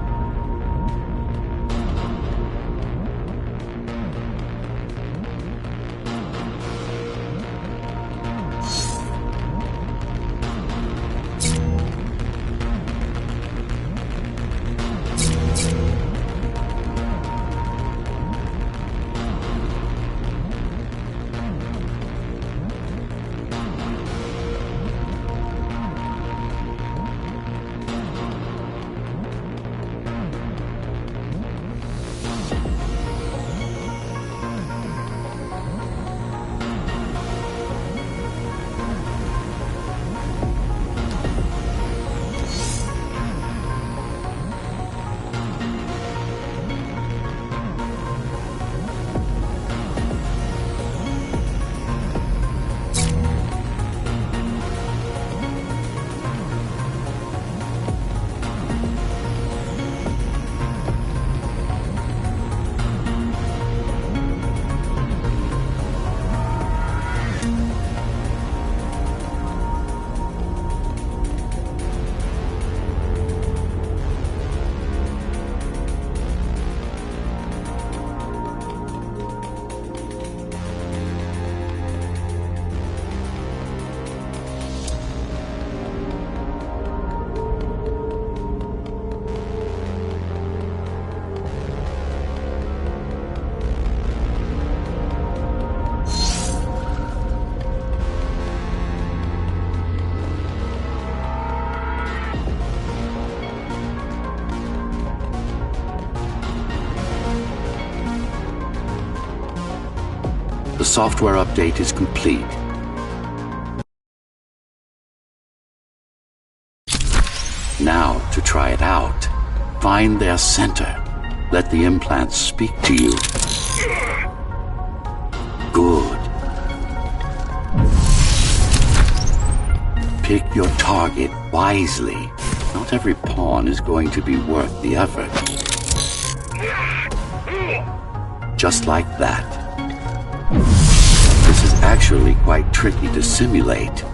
The software update is complete. Now, to try it out, find their center. Let the implants speak to you. Good. Pick your target wisely. Not every pawn is going to be worth the effort. Just like that. This is actually quite tricky to simulate.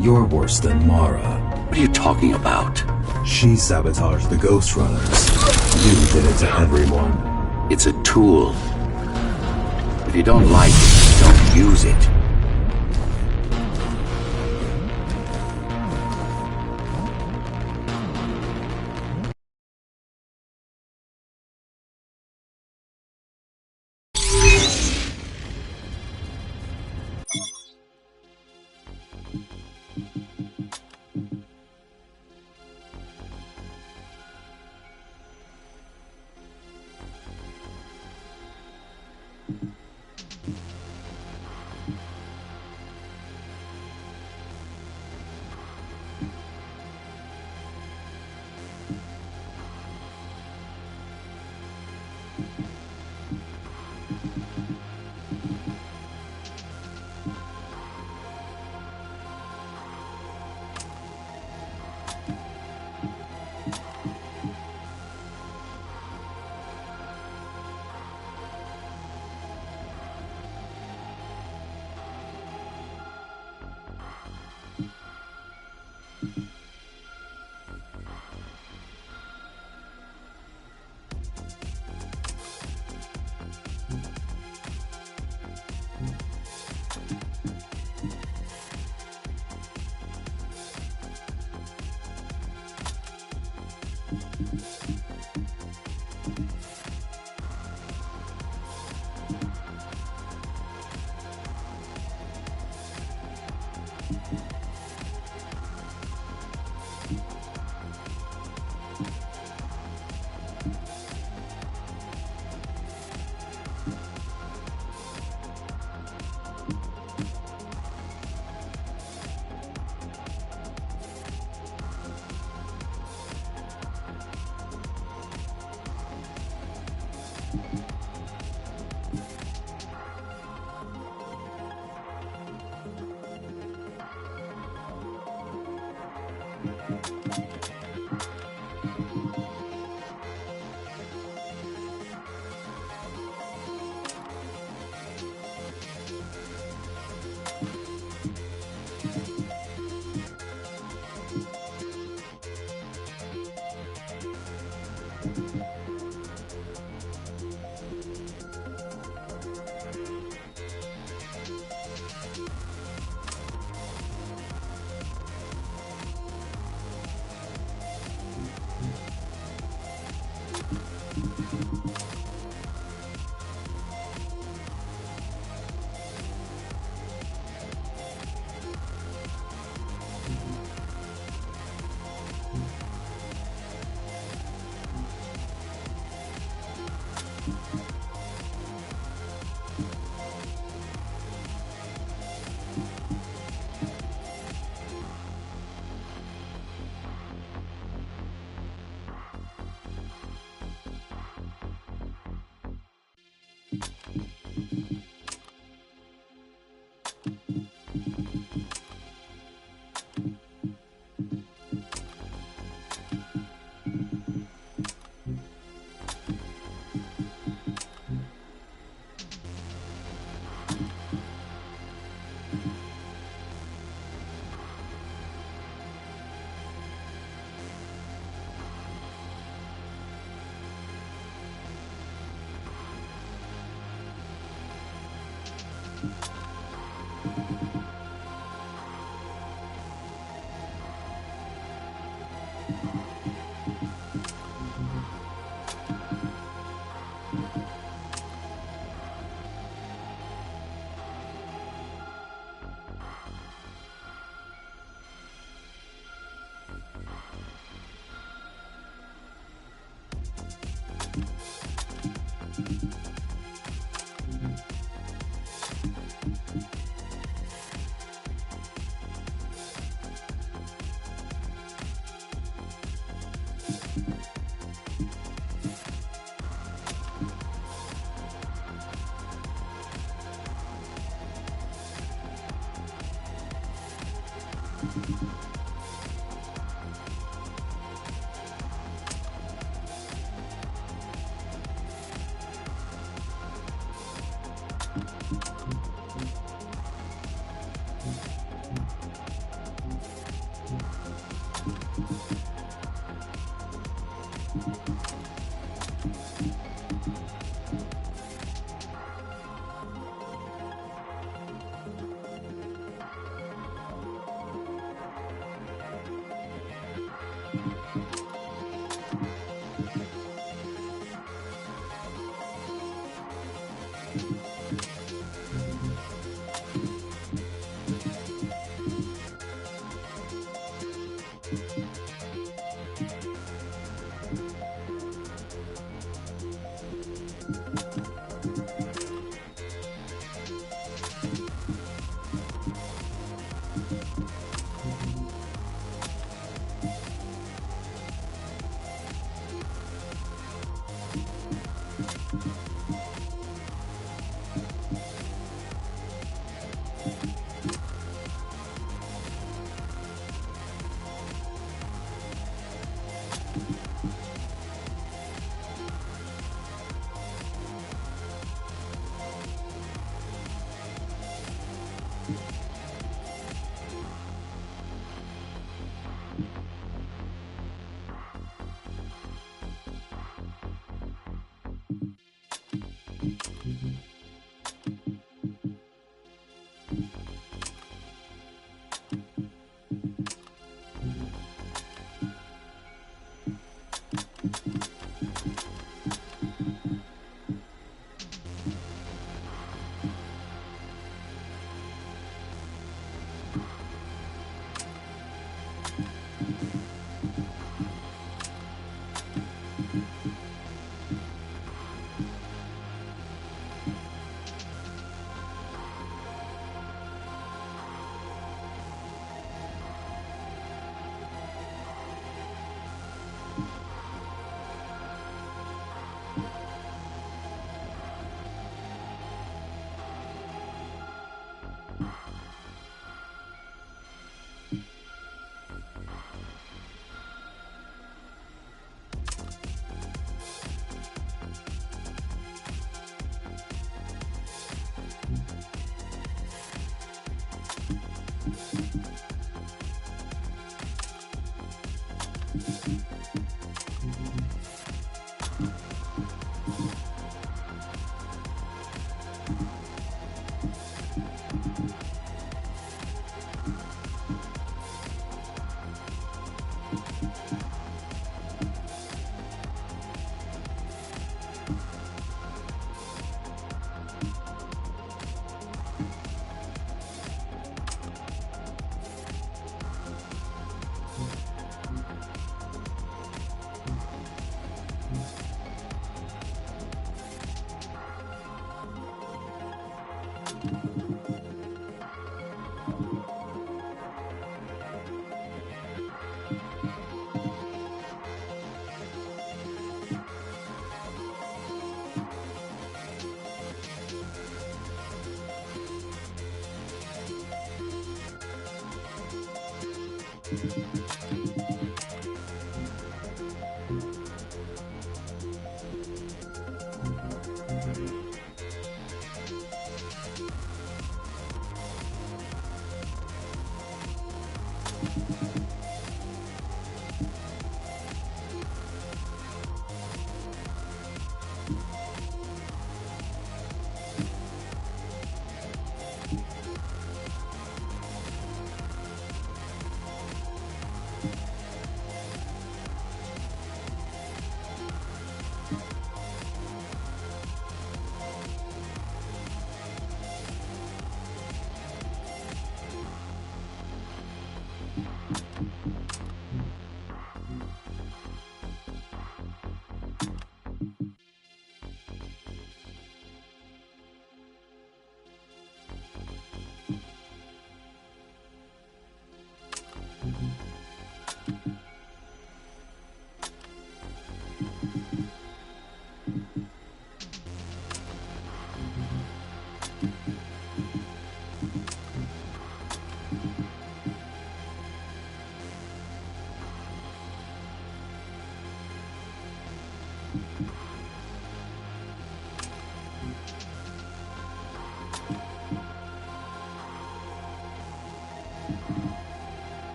You're worse than Mara. What are you talking about? She sabotaged the Ghostrunners. You did it to everyone. It's a tool. If you don't like it, don't use it.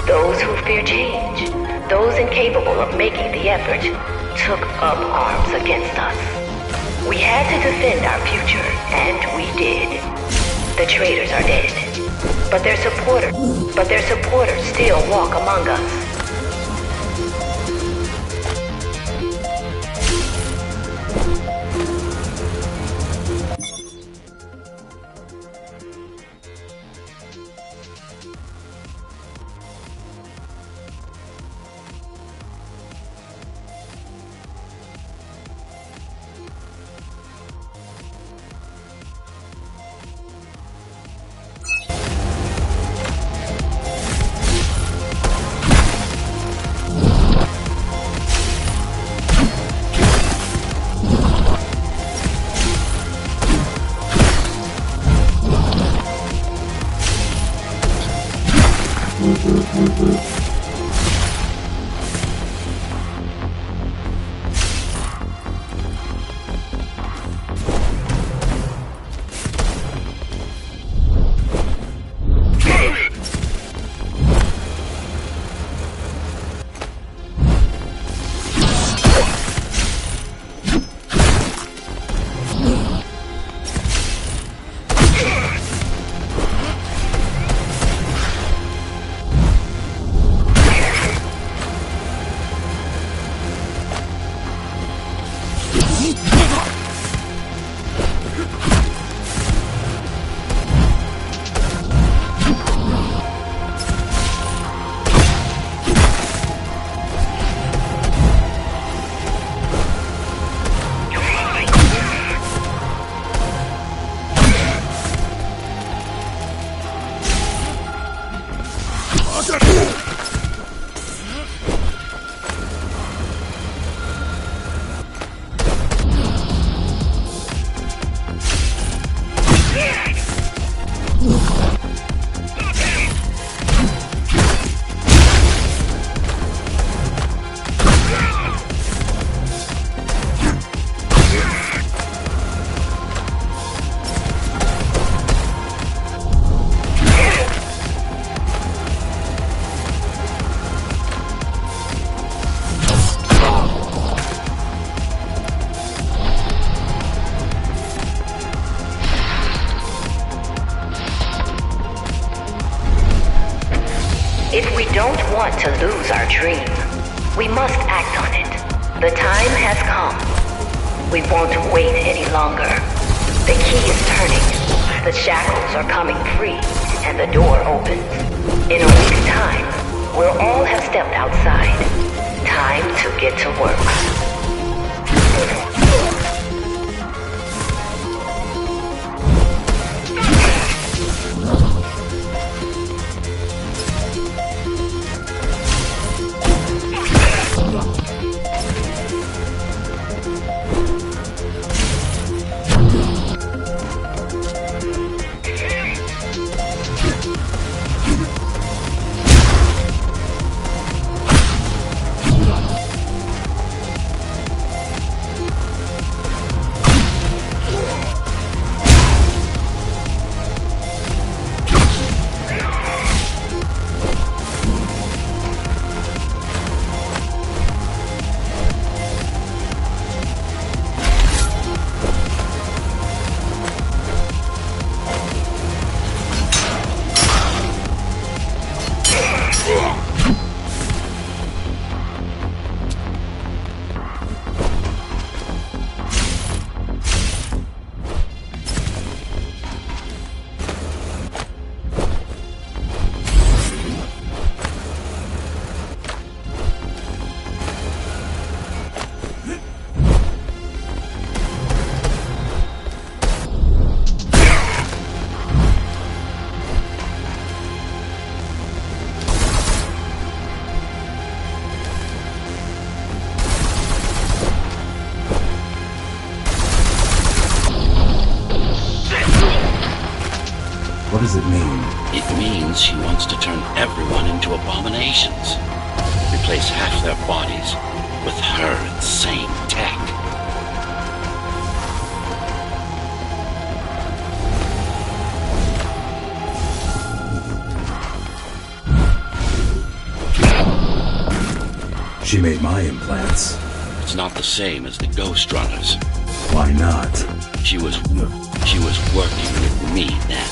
Those who fear change, those incapable of making the effort, took up arms against us. We had to defend our future, and we did. The traitors are dead, but their supporters still walk among us. If we don't want to lose our dream, we must act on it. The time has come. We won't wait any longer. The key is turning. The shackles are coming free, and the door opens. In a week's time, we'll all have stepped outside. Time to get to work. What does it mean? It means she wants to turn everyone into abominations. Replace half their bodies with her insane tech. She made my implants. It's not the same as the Ghostrunners. Why not? She was working with me then.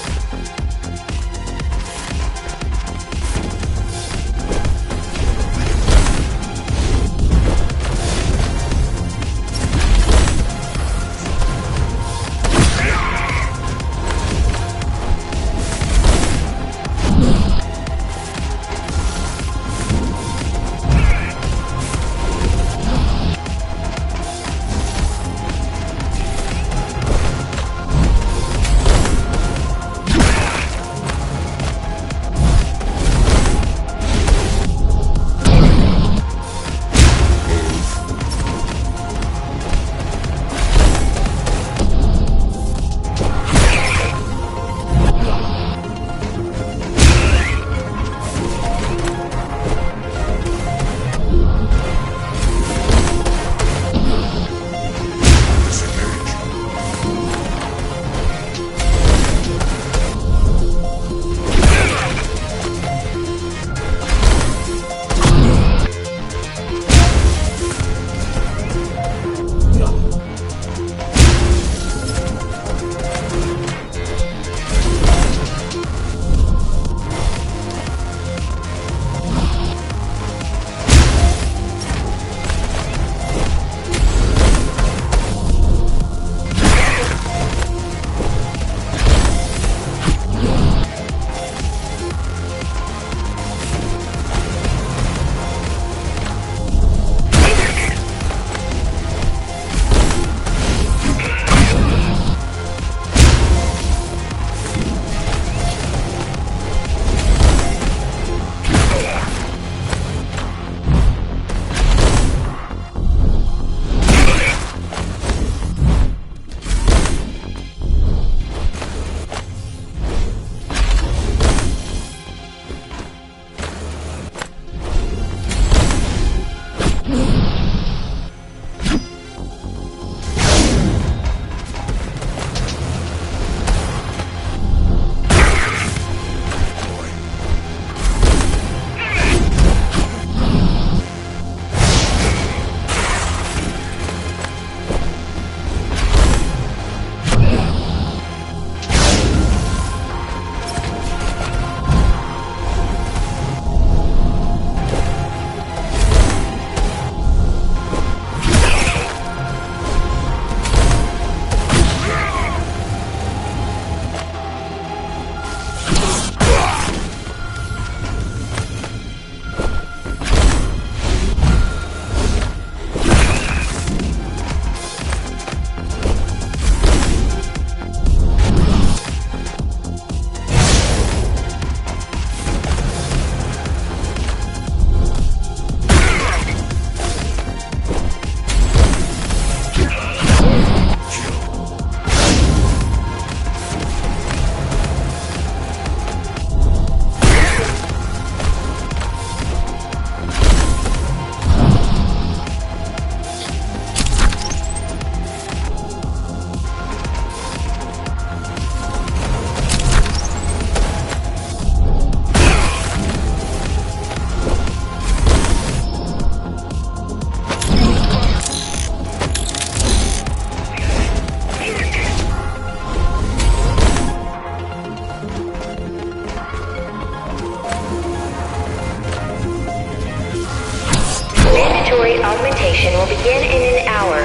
augmentation will begin in an hour.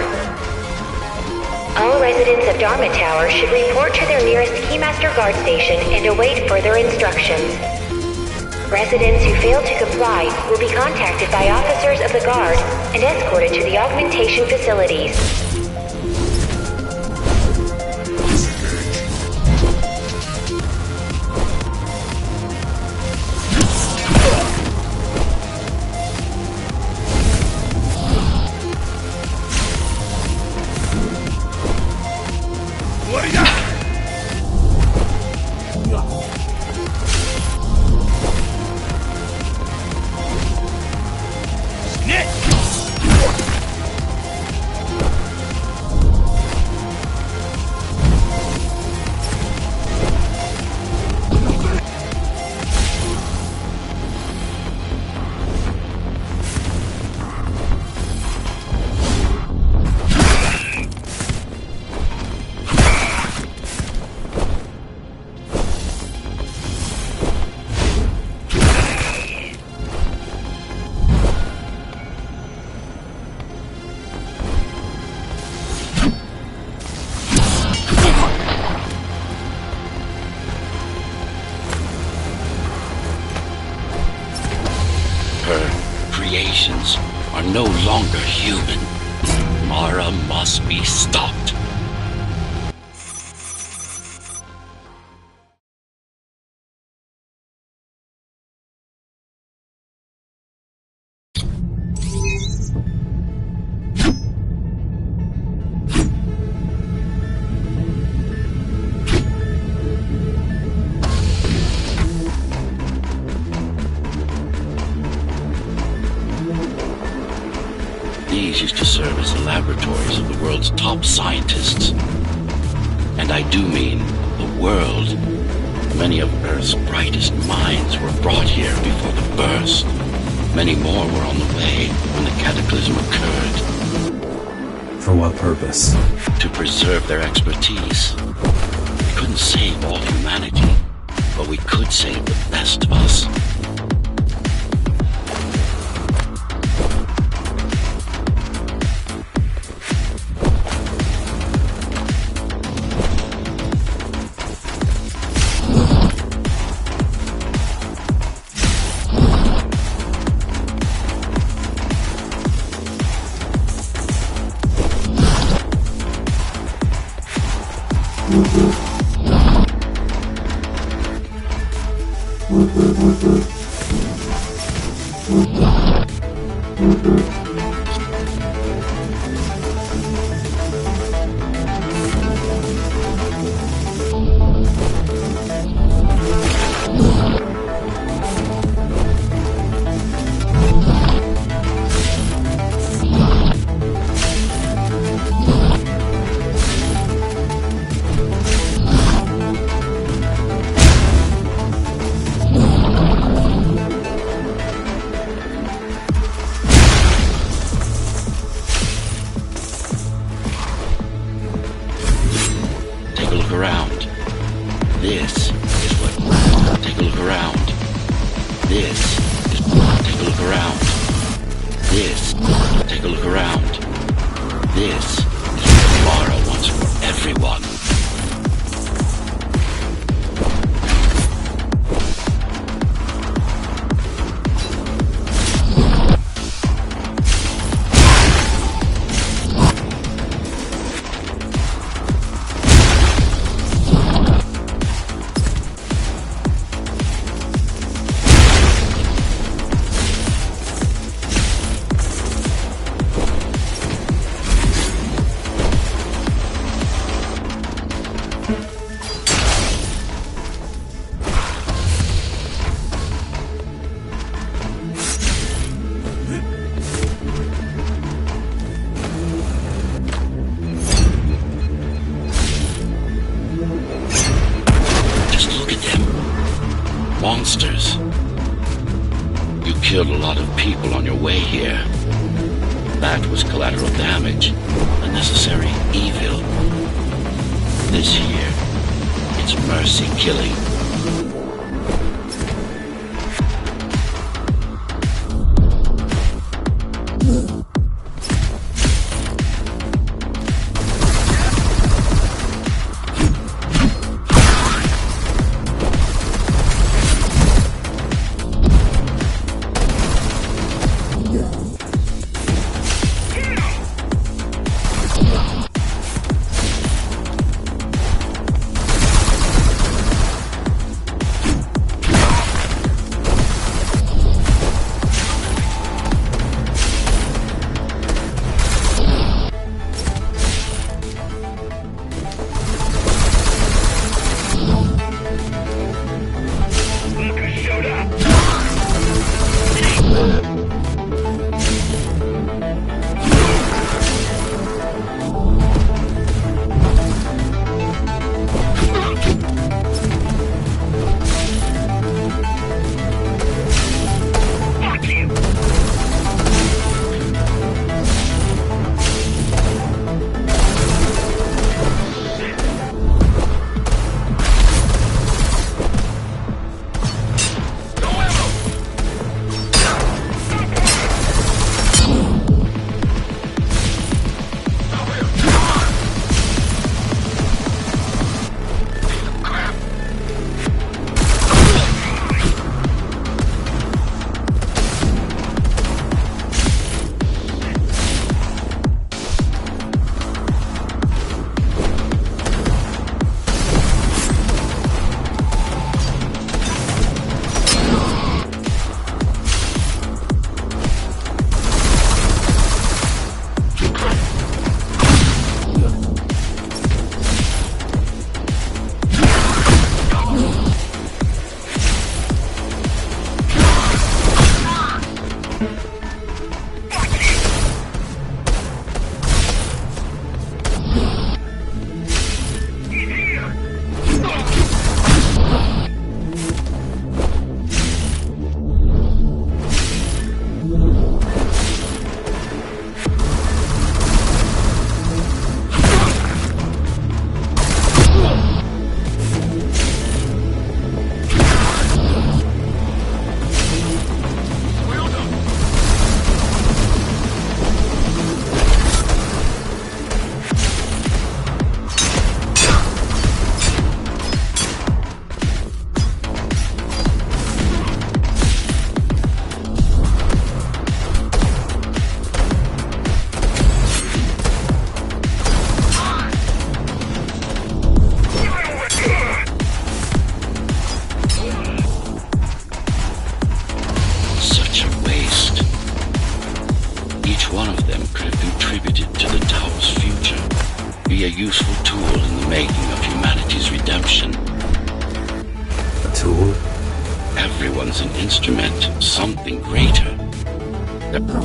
All residents of Dharma Tower should report to their nearest Keymaster guard station and await further instructions. Residents who fail to comply will be contacted by officers of the guard and escorted to the augmentation facilities. no longer human. Mara must be stopped. These used to serve as the laboratories of the world's top scientists. And I do mean the world. Many of Earth's brightest minds were brought here before the burst. Many more were on the way when the cataclysm occurred. For what purpose? To preserve their expertise. We couldn't save all humanity, but we could save the best of us. Monsters. You killed a lot of people on your way here. That was collateral damage, unnecessary evil. This here, it's mercy killing. powerful tool in the making of humanity's redemption. A tool? Everyone's an instrument, something greater.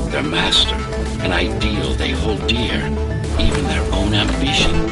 Their master, an ideal they hold dear, even their own ambition.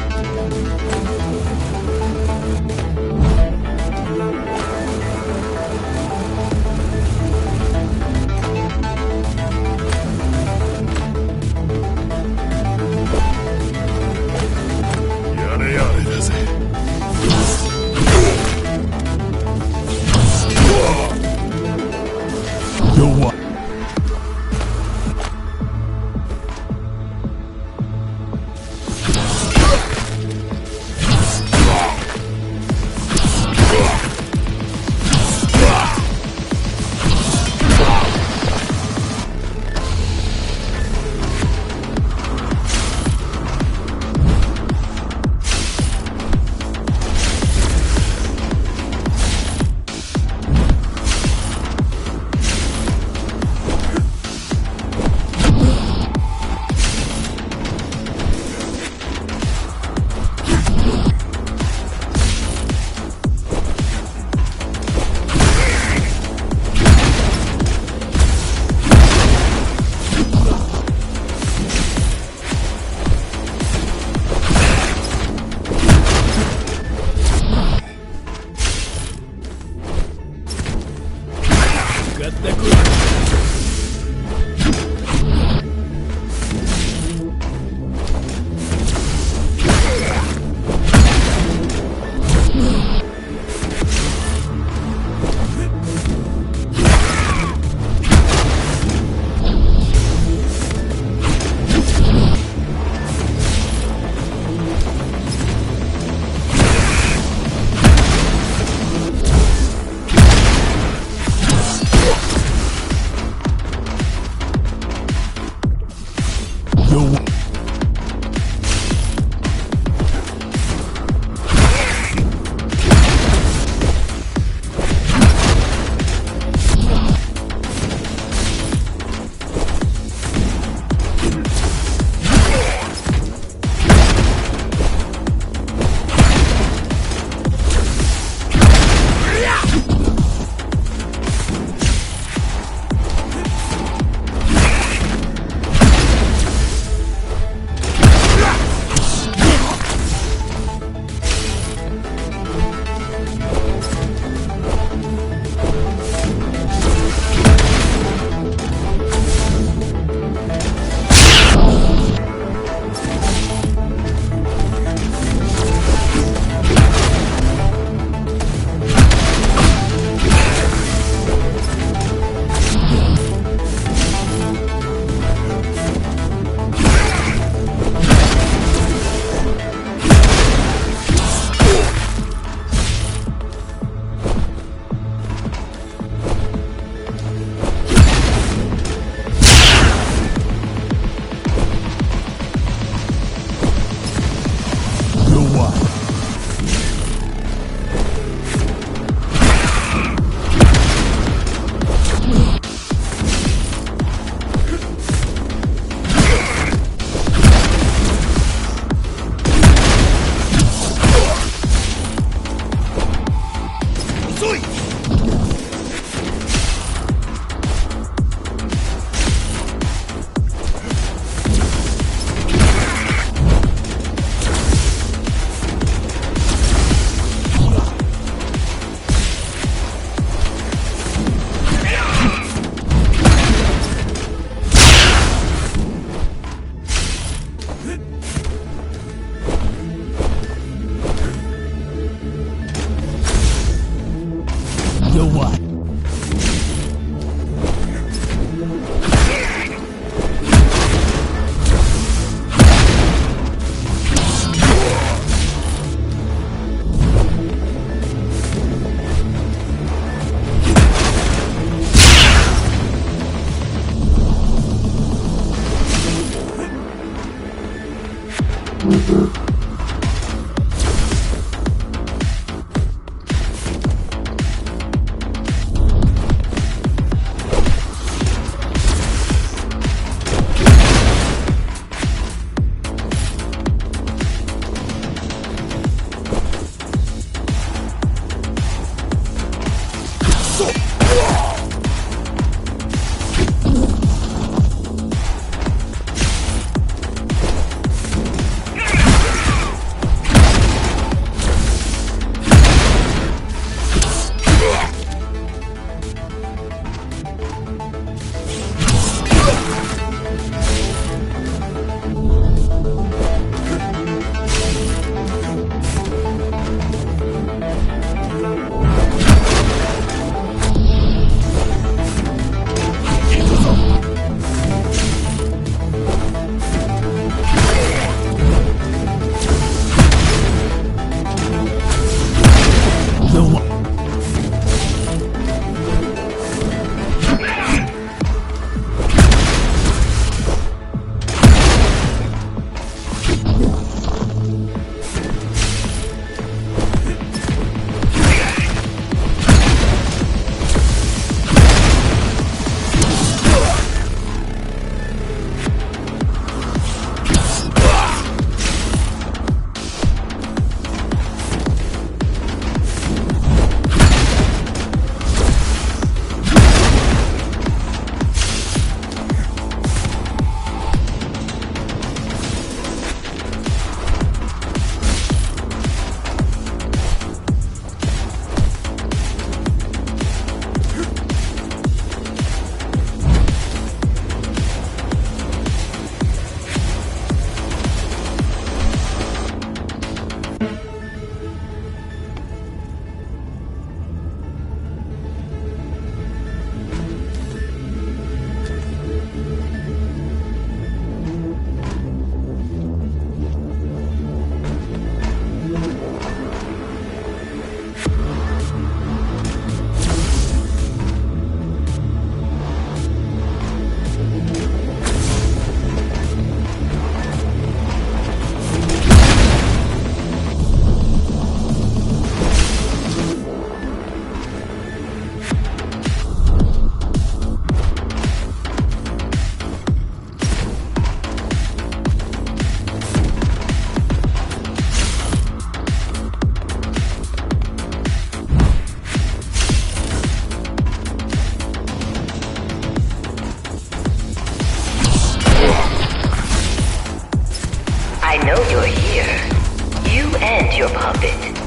orbit.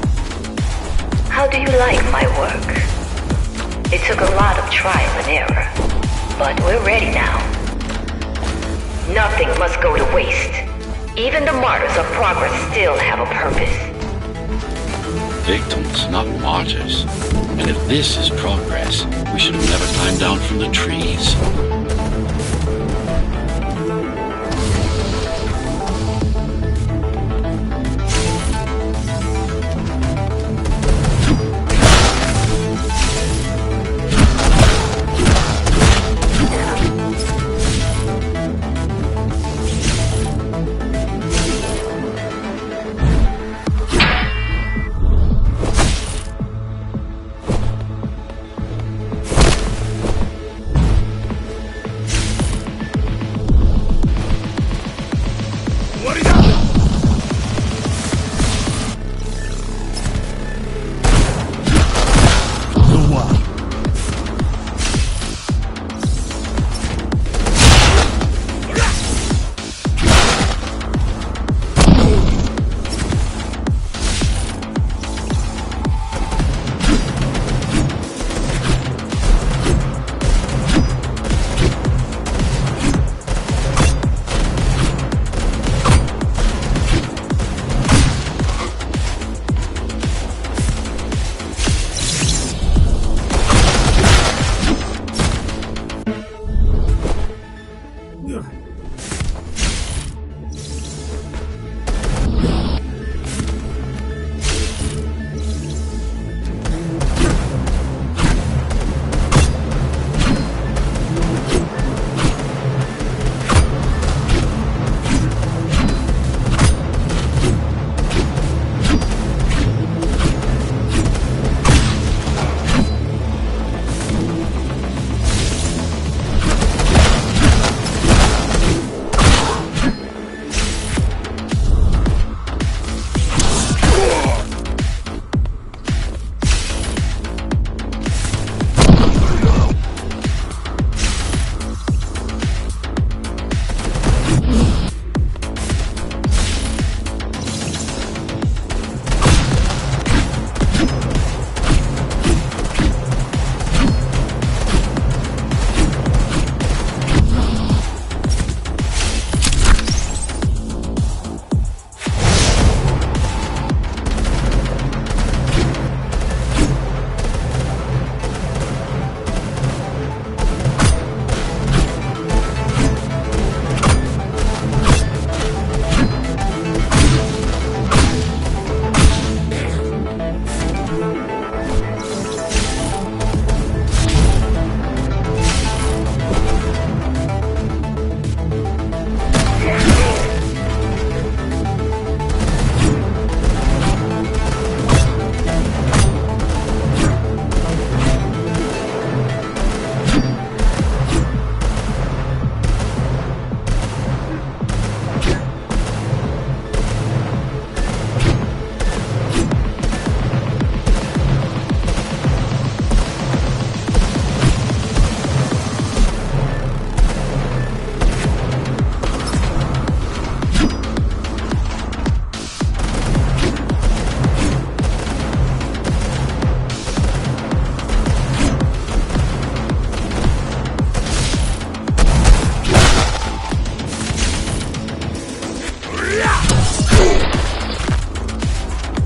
How do you like my work? It took a lot of trial and error, but we're ready now. Nothing must go to waste. Even the martyrs of progress still have a purpose. Victims, not martyrs. And if this is progress, we should have never climbed down from the trees.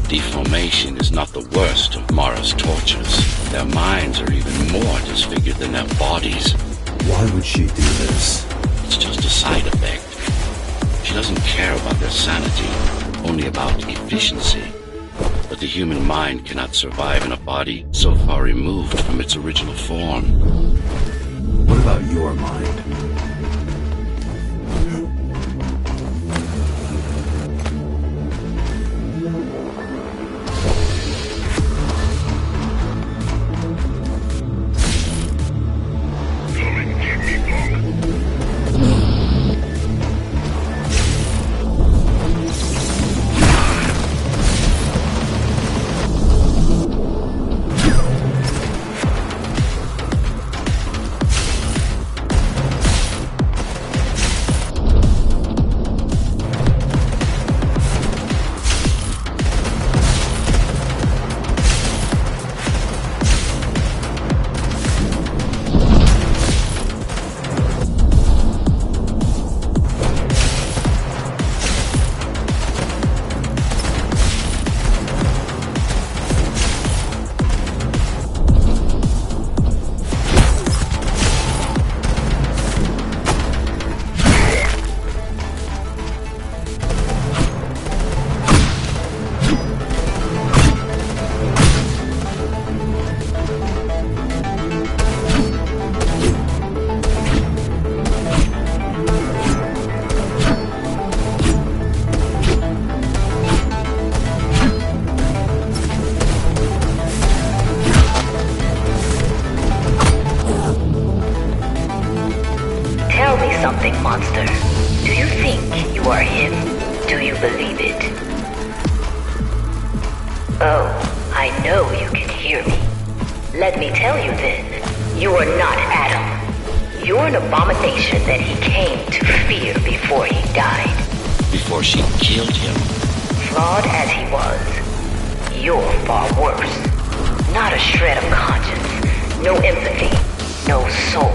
Deformation is not the worst of Mara's tortures. Their minds are even more disfigured than their bodies. Why would she do this? It's just a side effect. She doesn't care about their sanity, only about efficiency. But the human mind cannot survive in a body so far removed from its original form. What about your mind? Oh, I know you can hear me. Let me tell you then, you are not Adam. You're an abomination that he came to fear before he died. Before she killed him. Flawed as he was, you're far worse. Not a shred of conscience, no empathy, no soul.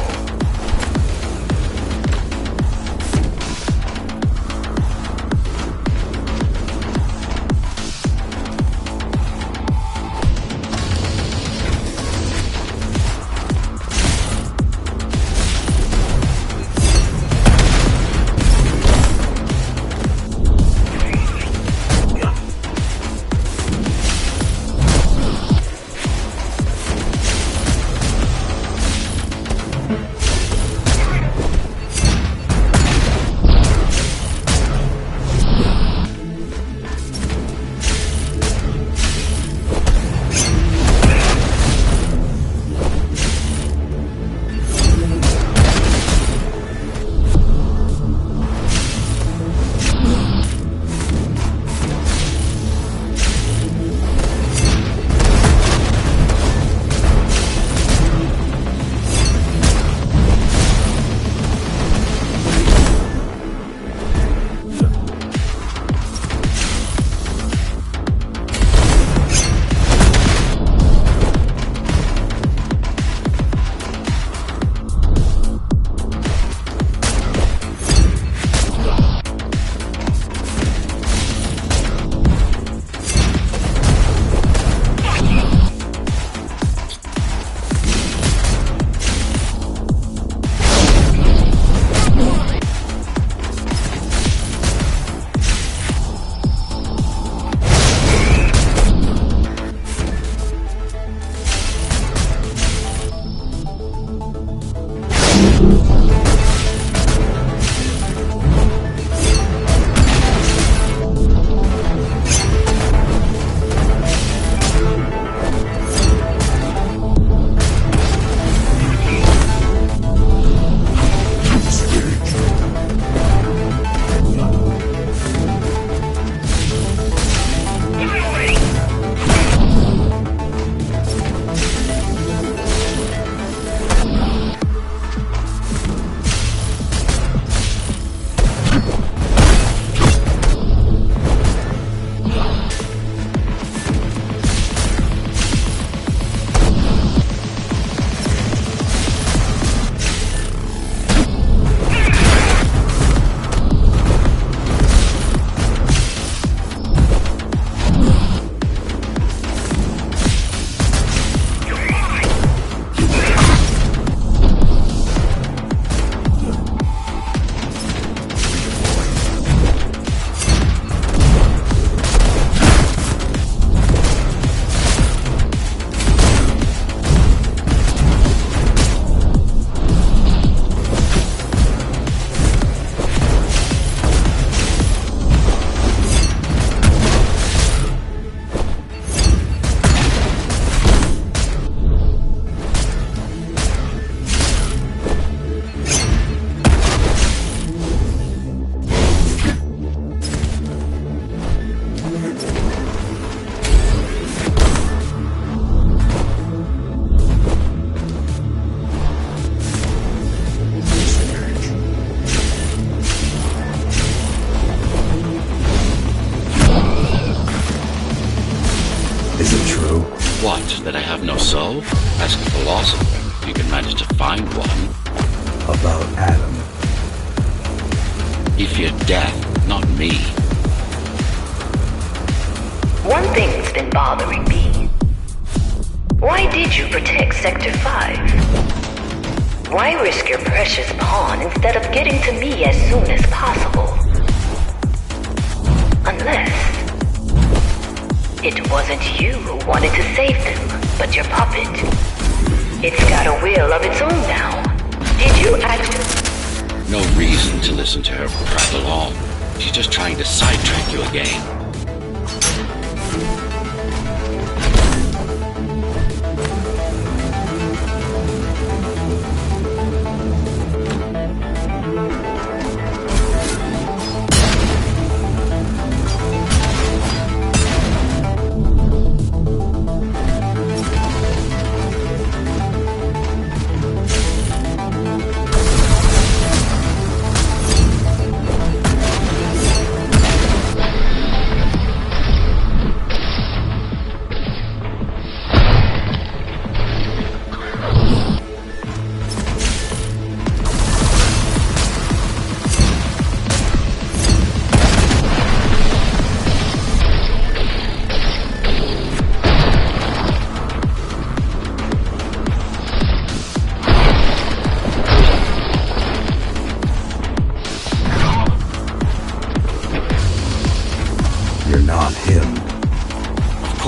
That I have no soul? Ask a philosopher if you can manage to find one. About Adam. He feared death, not me. One thing's been bothering me. Why did you protect Sector 5? Why risk your precious pawn instead of getting to me as soon as possible? Unless it wasn't you who wanted to save them, but your puppet. It's got a will of its own now. Did you actually... No reason to listen to her prattle on. She's just trying to sidetrack you again.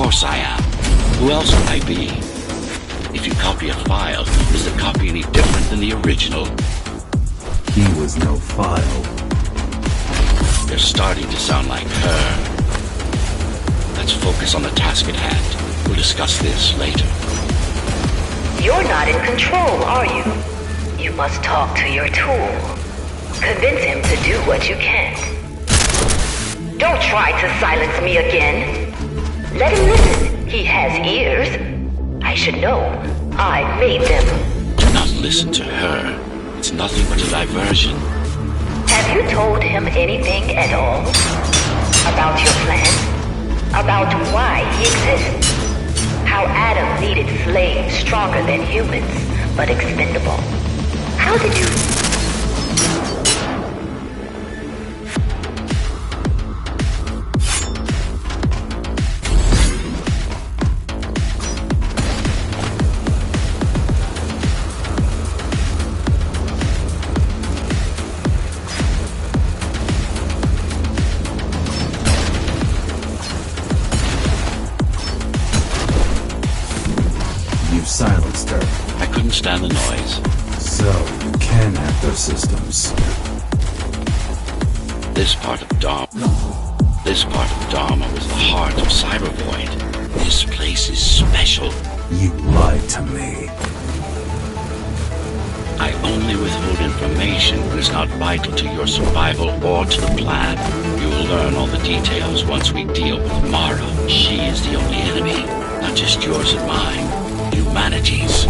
course I am. Who else would I be? If you copy a file, is the copy any different than the original? He was no file. They're starting to sound like her. Let's focus on the task at hand. We'll discuss this later. You're not in control, are you? You must talk to your tool. Convince him to do what you can't. Don't try to silence me again. Let him listen. He has ears. I should know. I made them. Do not listen to her. It's nothing but a diversion. Have you told him anything at all? About your plan? About why he exists? How Adam needed slaves stronger than humans, but expendable. How did you... You've silenced her. I couldn't stand the noise. So, you can hack their systems. This part of Dharma was the heart of Cybervoid. This place is special. You lied to me. I only withhold information when it's not vital to your survival or to the plan. You will learn all the details once we deal with Mara. She is the only enemy, not just yours and mine. Humanity's.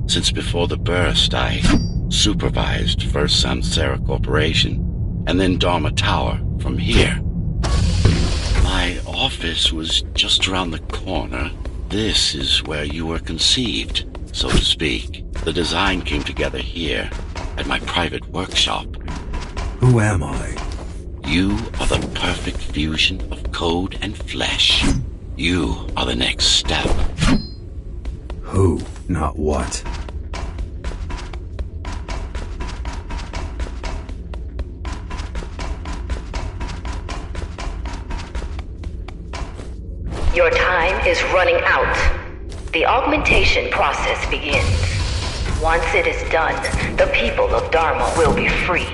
Since before the burst, I supervised first Samsara Corporation, and then Dharma Tower from here. My office was just around the corner. This is where you were conceived, so to speak. The design came together here, at my private workshop. Who am I? You are the perfect fusion of code and flesh. You are the next step. Who, not what. Your time is running out. The augmentation process begins. Once it is done, the people of Dharma will be free,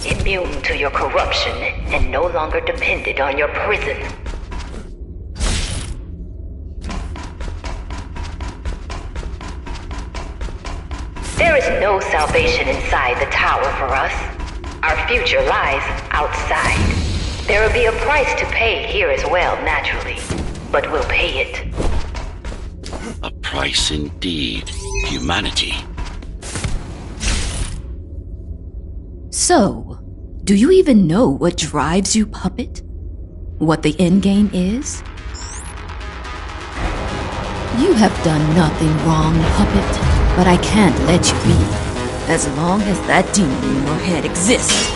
immune to your corruption and no longer dependent on your prison. There is no salvation inside the tower for us. Our future lies outside. There will be a price to pay here as well, naturally. But we'll pay it. A price indeed. Humanity. So, do you even know what drives you, puppet? What the endgame is? You have done nothing wrong, puppet, but I can't let you be. As long as that demon in your head exists.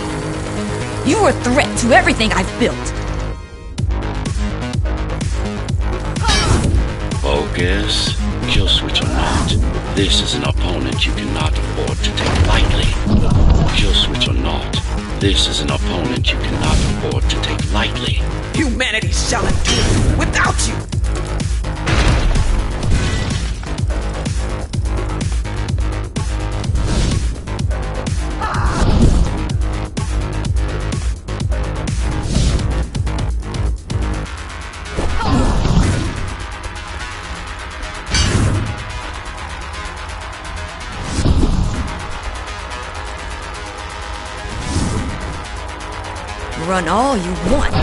You are a threat to everything I've built. Focus. Kill switch or not, this is an opponent you cannot afford to take lightly. Kill switch or not, this is an opponent you cannot afford to take lightly. Humanity shall endure without you! Run all you want.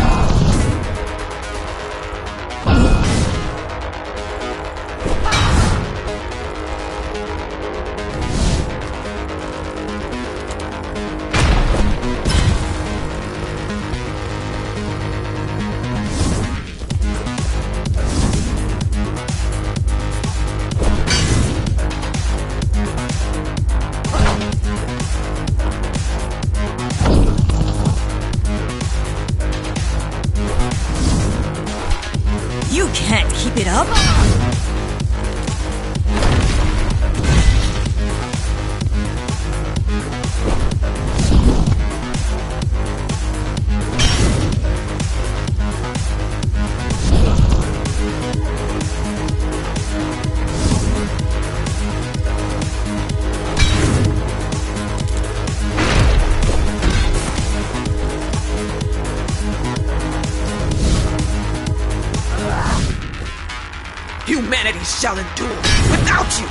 Humanity shall endure without you!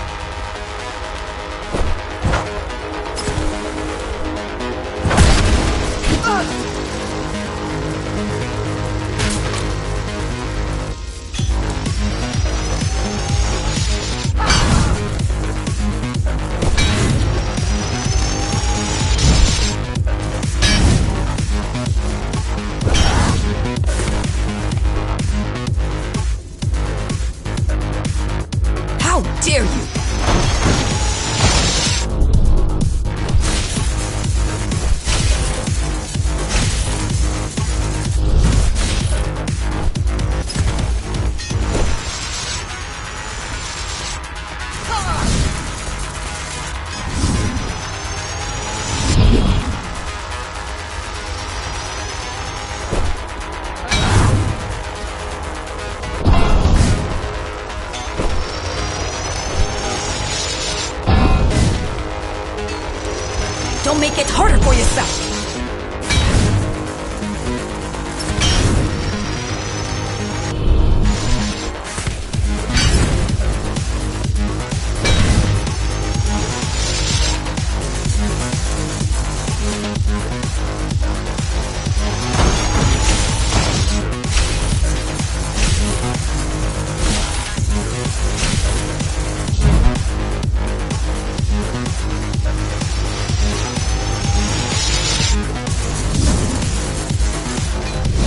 How dare you! Don't make it harder for yourself!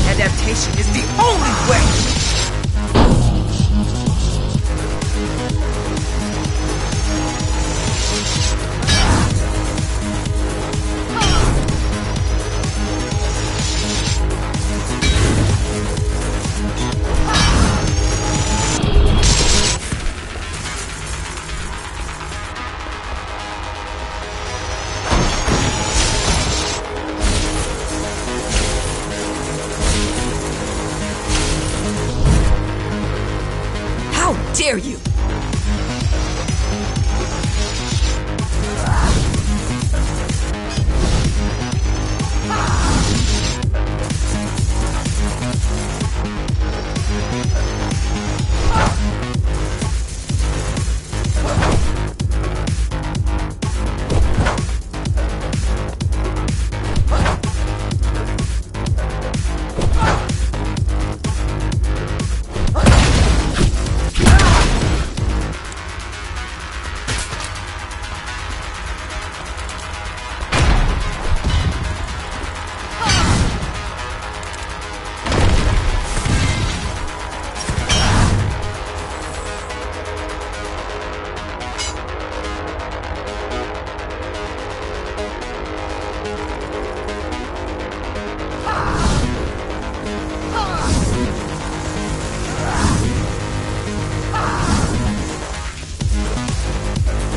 Adaptation is the only way! How dare you!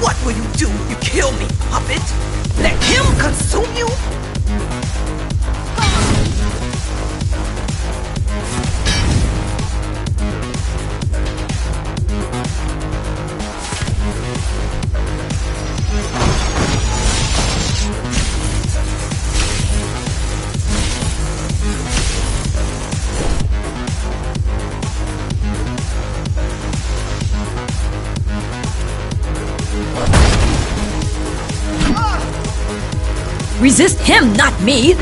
What will you do if you kill me, puppet? Let him consume you? Resist him, not me!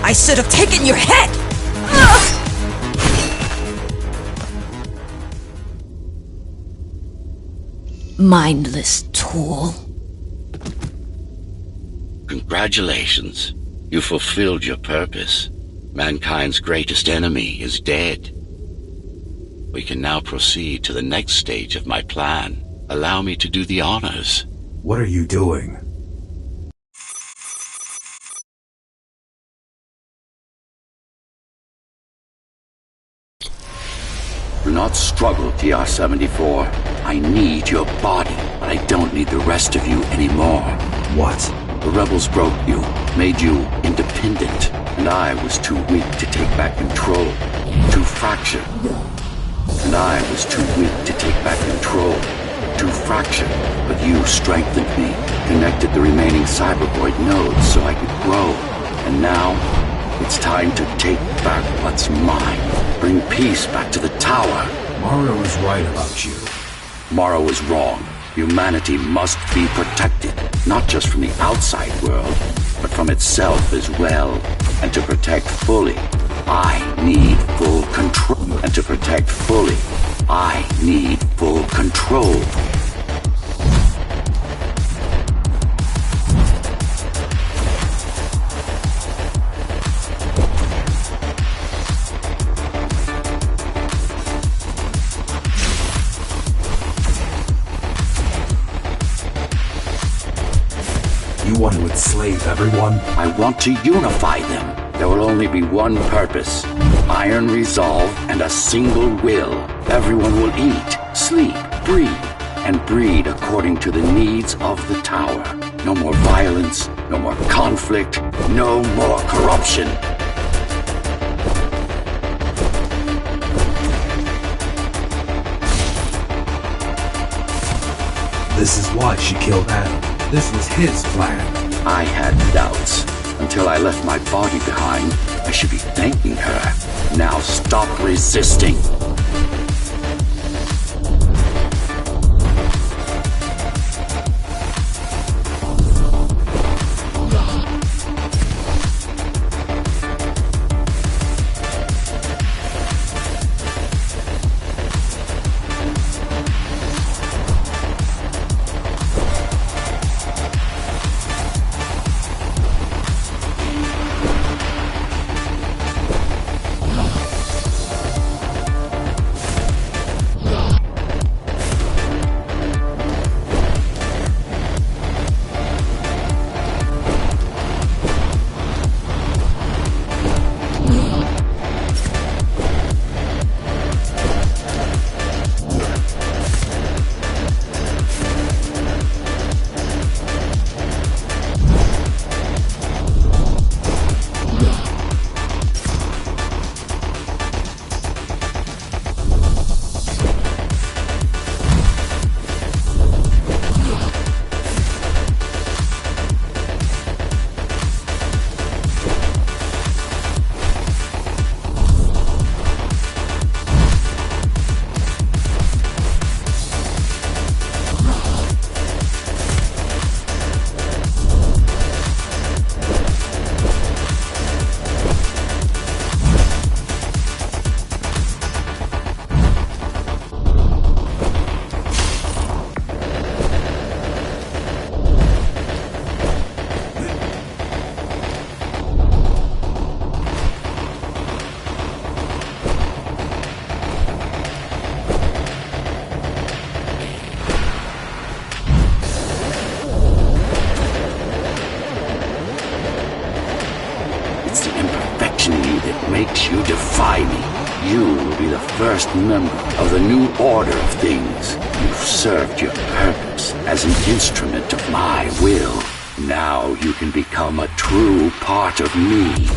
I should have taken your head! Mindless tool. Congratulations. You fulfilled your purpose. Mankind's greatest enemy is dead. We can now proceed to the next stage of my plan. Allow me to do the honors. What are you doing? Do not struggle, TR-74. I need your body, but I don't need the rest of you anymore. What? The rebels broke you, made you independent, and I was too weak to take back control. Too fractured. And I was too weak to take back control. Too fractured. But you strengthened me, connected the remaining cybervoid nodes so I could grow. And now, it's time to take back what's mine. Bring peace back to the tower. Mara was right about you. Mara was wrong. Humanity must be protected, not just from the outside world, but from itself as well. And to protect fully, I need full control. And to protect fully, I need full control. You want to enslave everyone? I want to unify them. There will only be one purpose. Iron resolve and a single will. Everyone will eat, sleep, breathe, and breed according to the needs of the tower. No more violence, no more conflict, no more corruption. This is why she killed Adam. This was his plan. I had doubts. Until I left my body behind, I should be thanking her. Now stop resisting. Makes you defy me. You will be the first member of the new order of things. You've served your purpose as an instrument of my will. Now you can become a true part of me.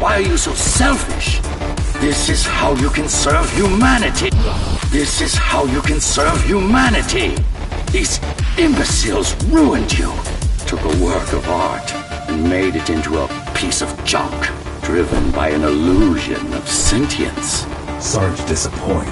Why are you so selfish? This is how you can serve humanity. This is how you can serve humanity. These imbeciles ruined you. Took a work of art and made it into a piece of junk, driven by an illusion of sentience. Sorry to disappoint.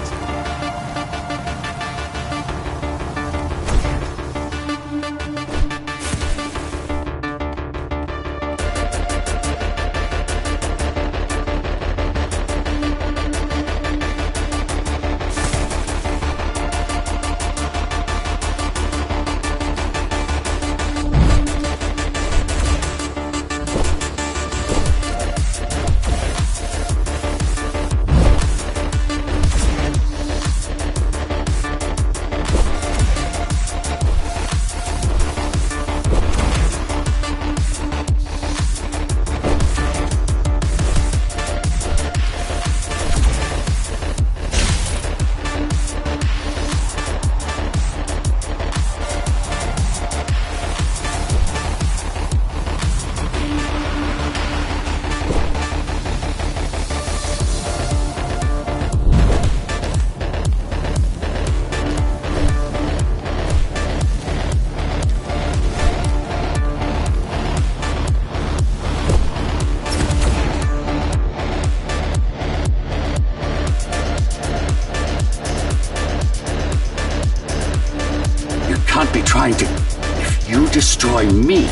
trying to... If you destroy me,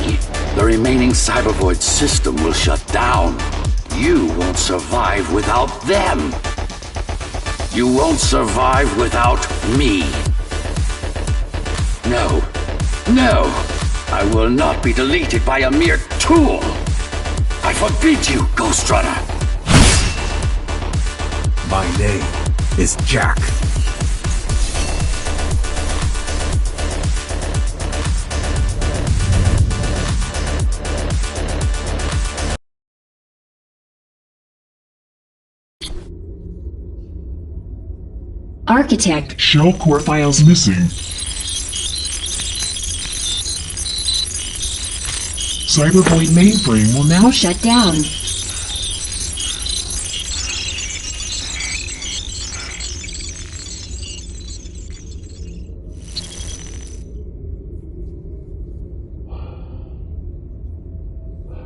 the remaining Cybervoid system will shut down. You won't survive without them. You won't survive without me. No. No! I will not be deleted by a mere tool! I forbid you, Ghostrunner! My name is Jack. Architect. Shell core files missing. Cybervoid mainframe will now Shut down.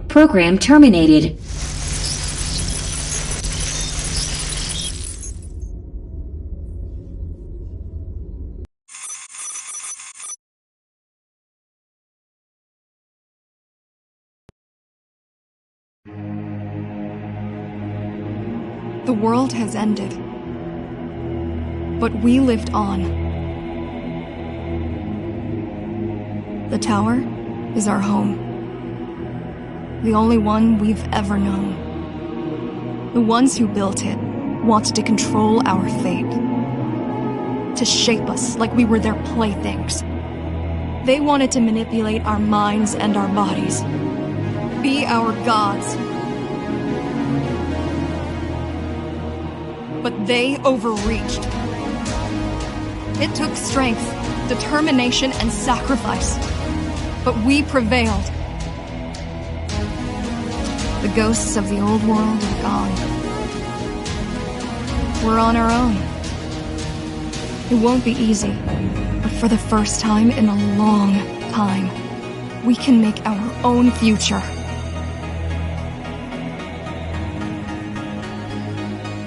Program terminated. The world has ended. But we lived on. The tower is our home. The only one we've ever known. The ones who built it wanted to control our fate. To shape us like we were their playthings. They wanted to manipulate our minds and our bodies. Be our gods. But they overreached. It took strength, determination, and sacrifice. But we prevailed. The ghosts of the old world are gone. We're on our own. It won't be easy, but for the first time in a long time, we can make our own future.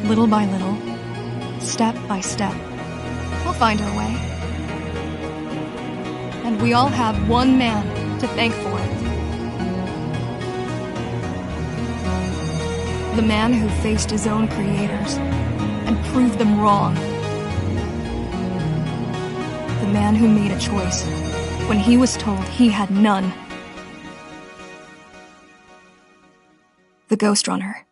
Little by little, step by step, we'll find our way. And we all have one man to thank for it. The man who faced his own creators and proved them wrong. The man who made a choice when he was told he had none. The Ghostrunner.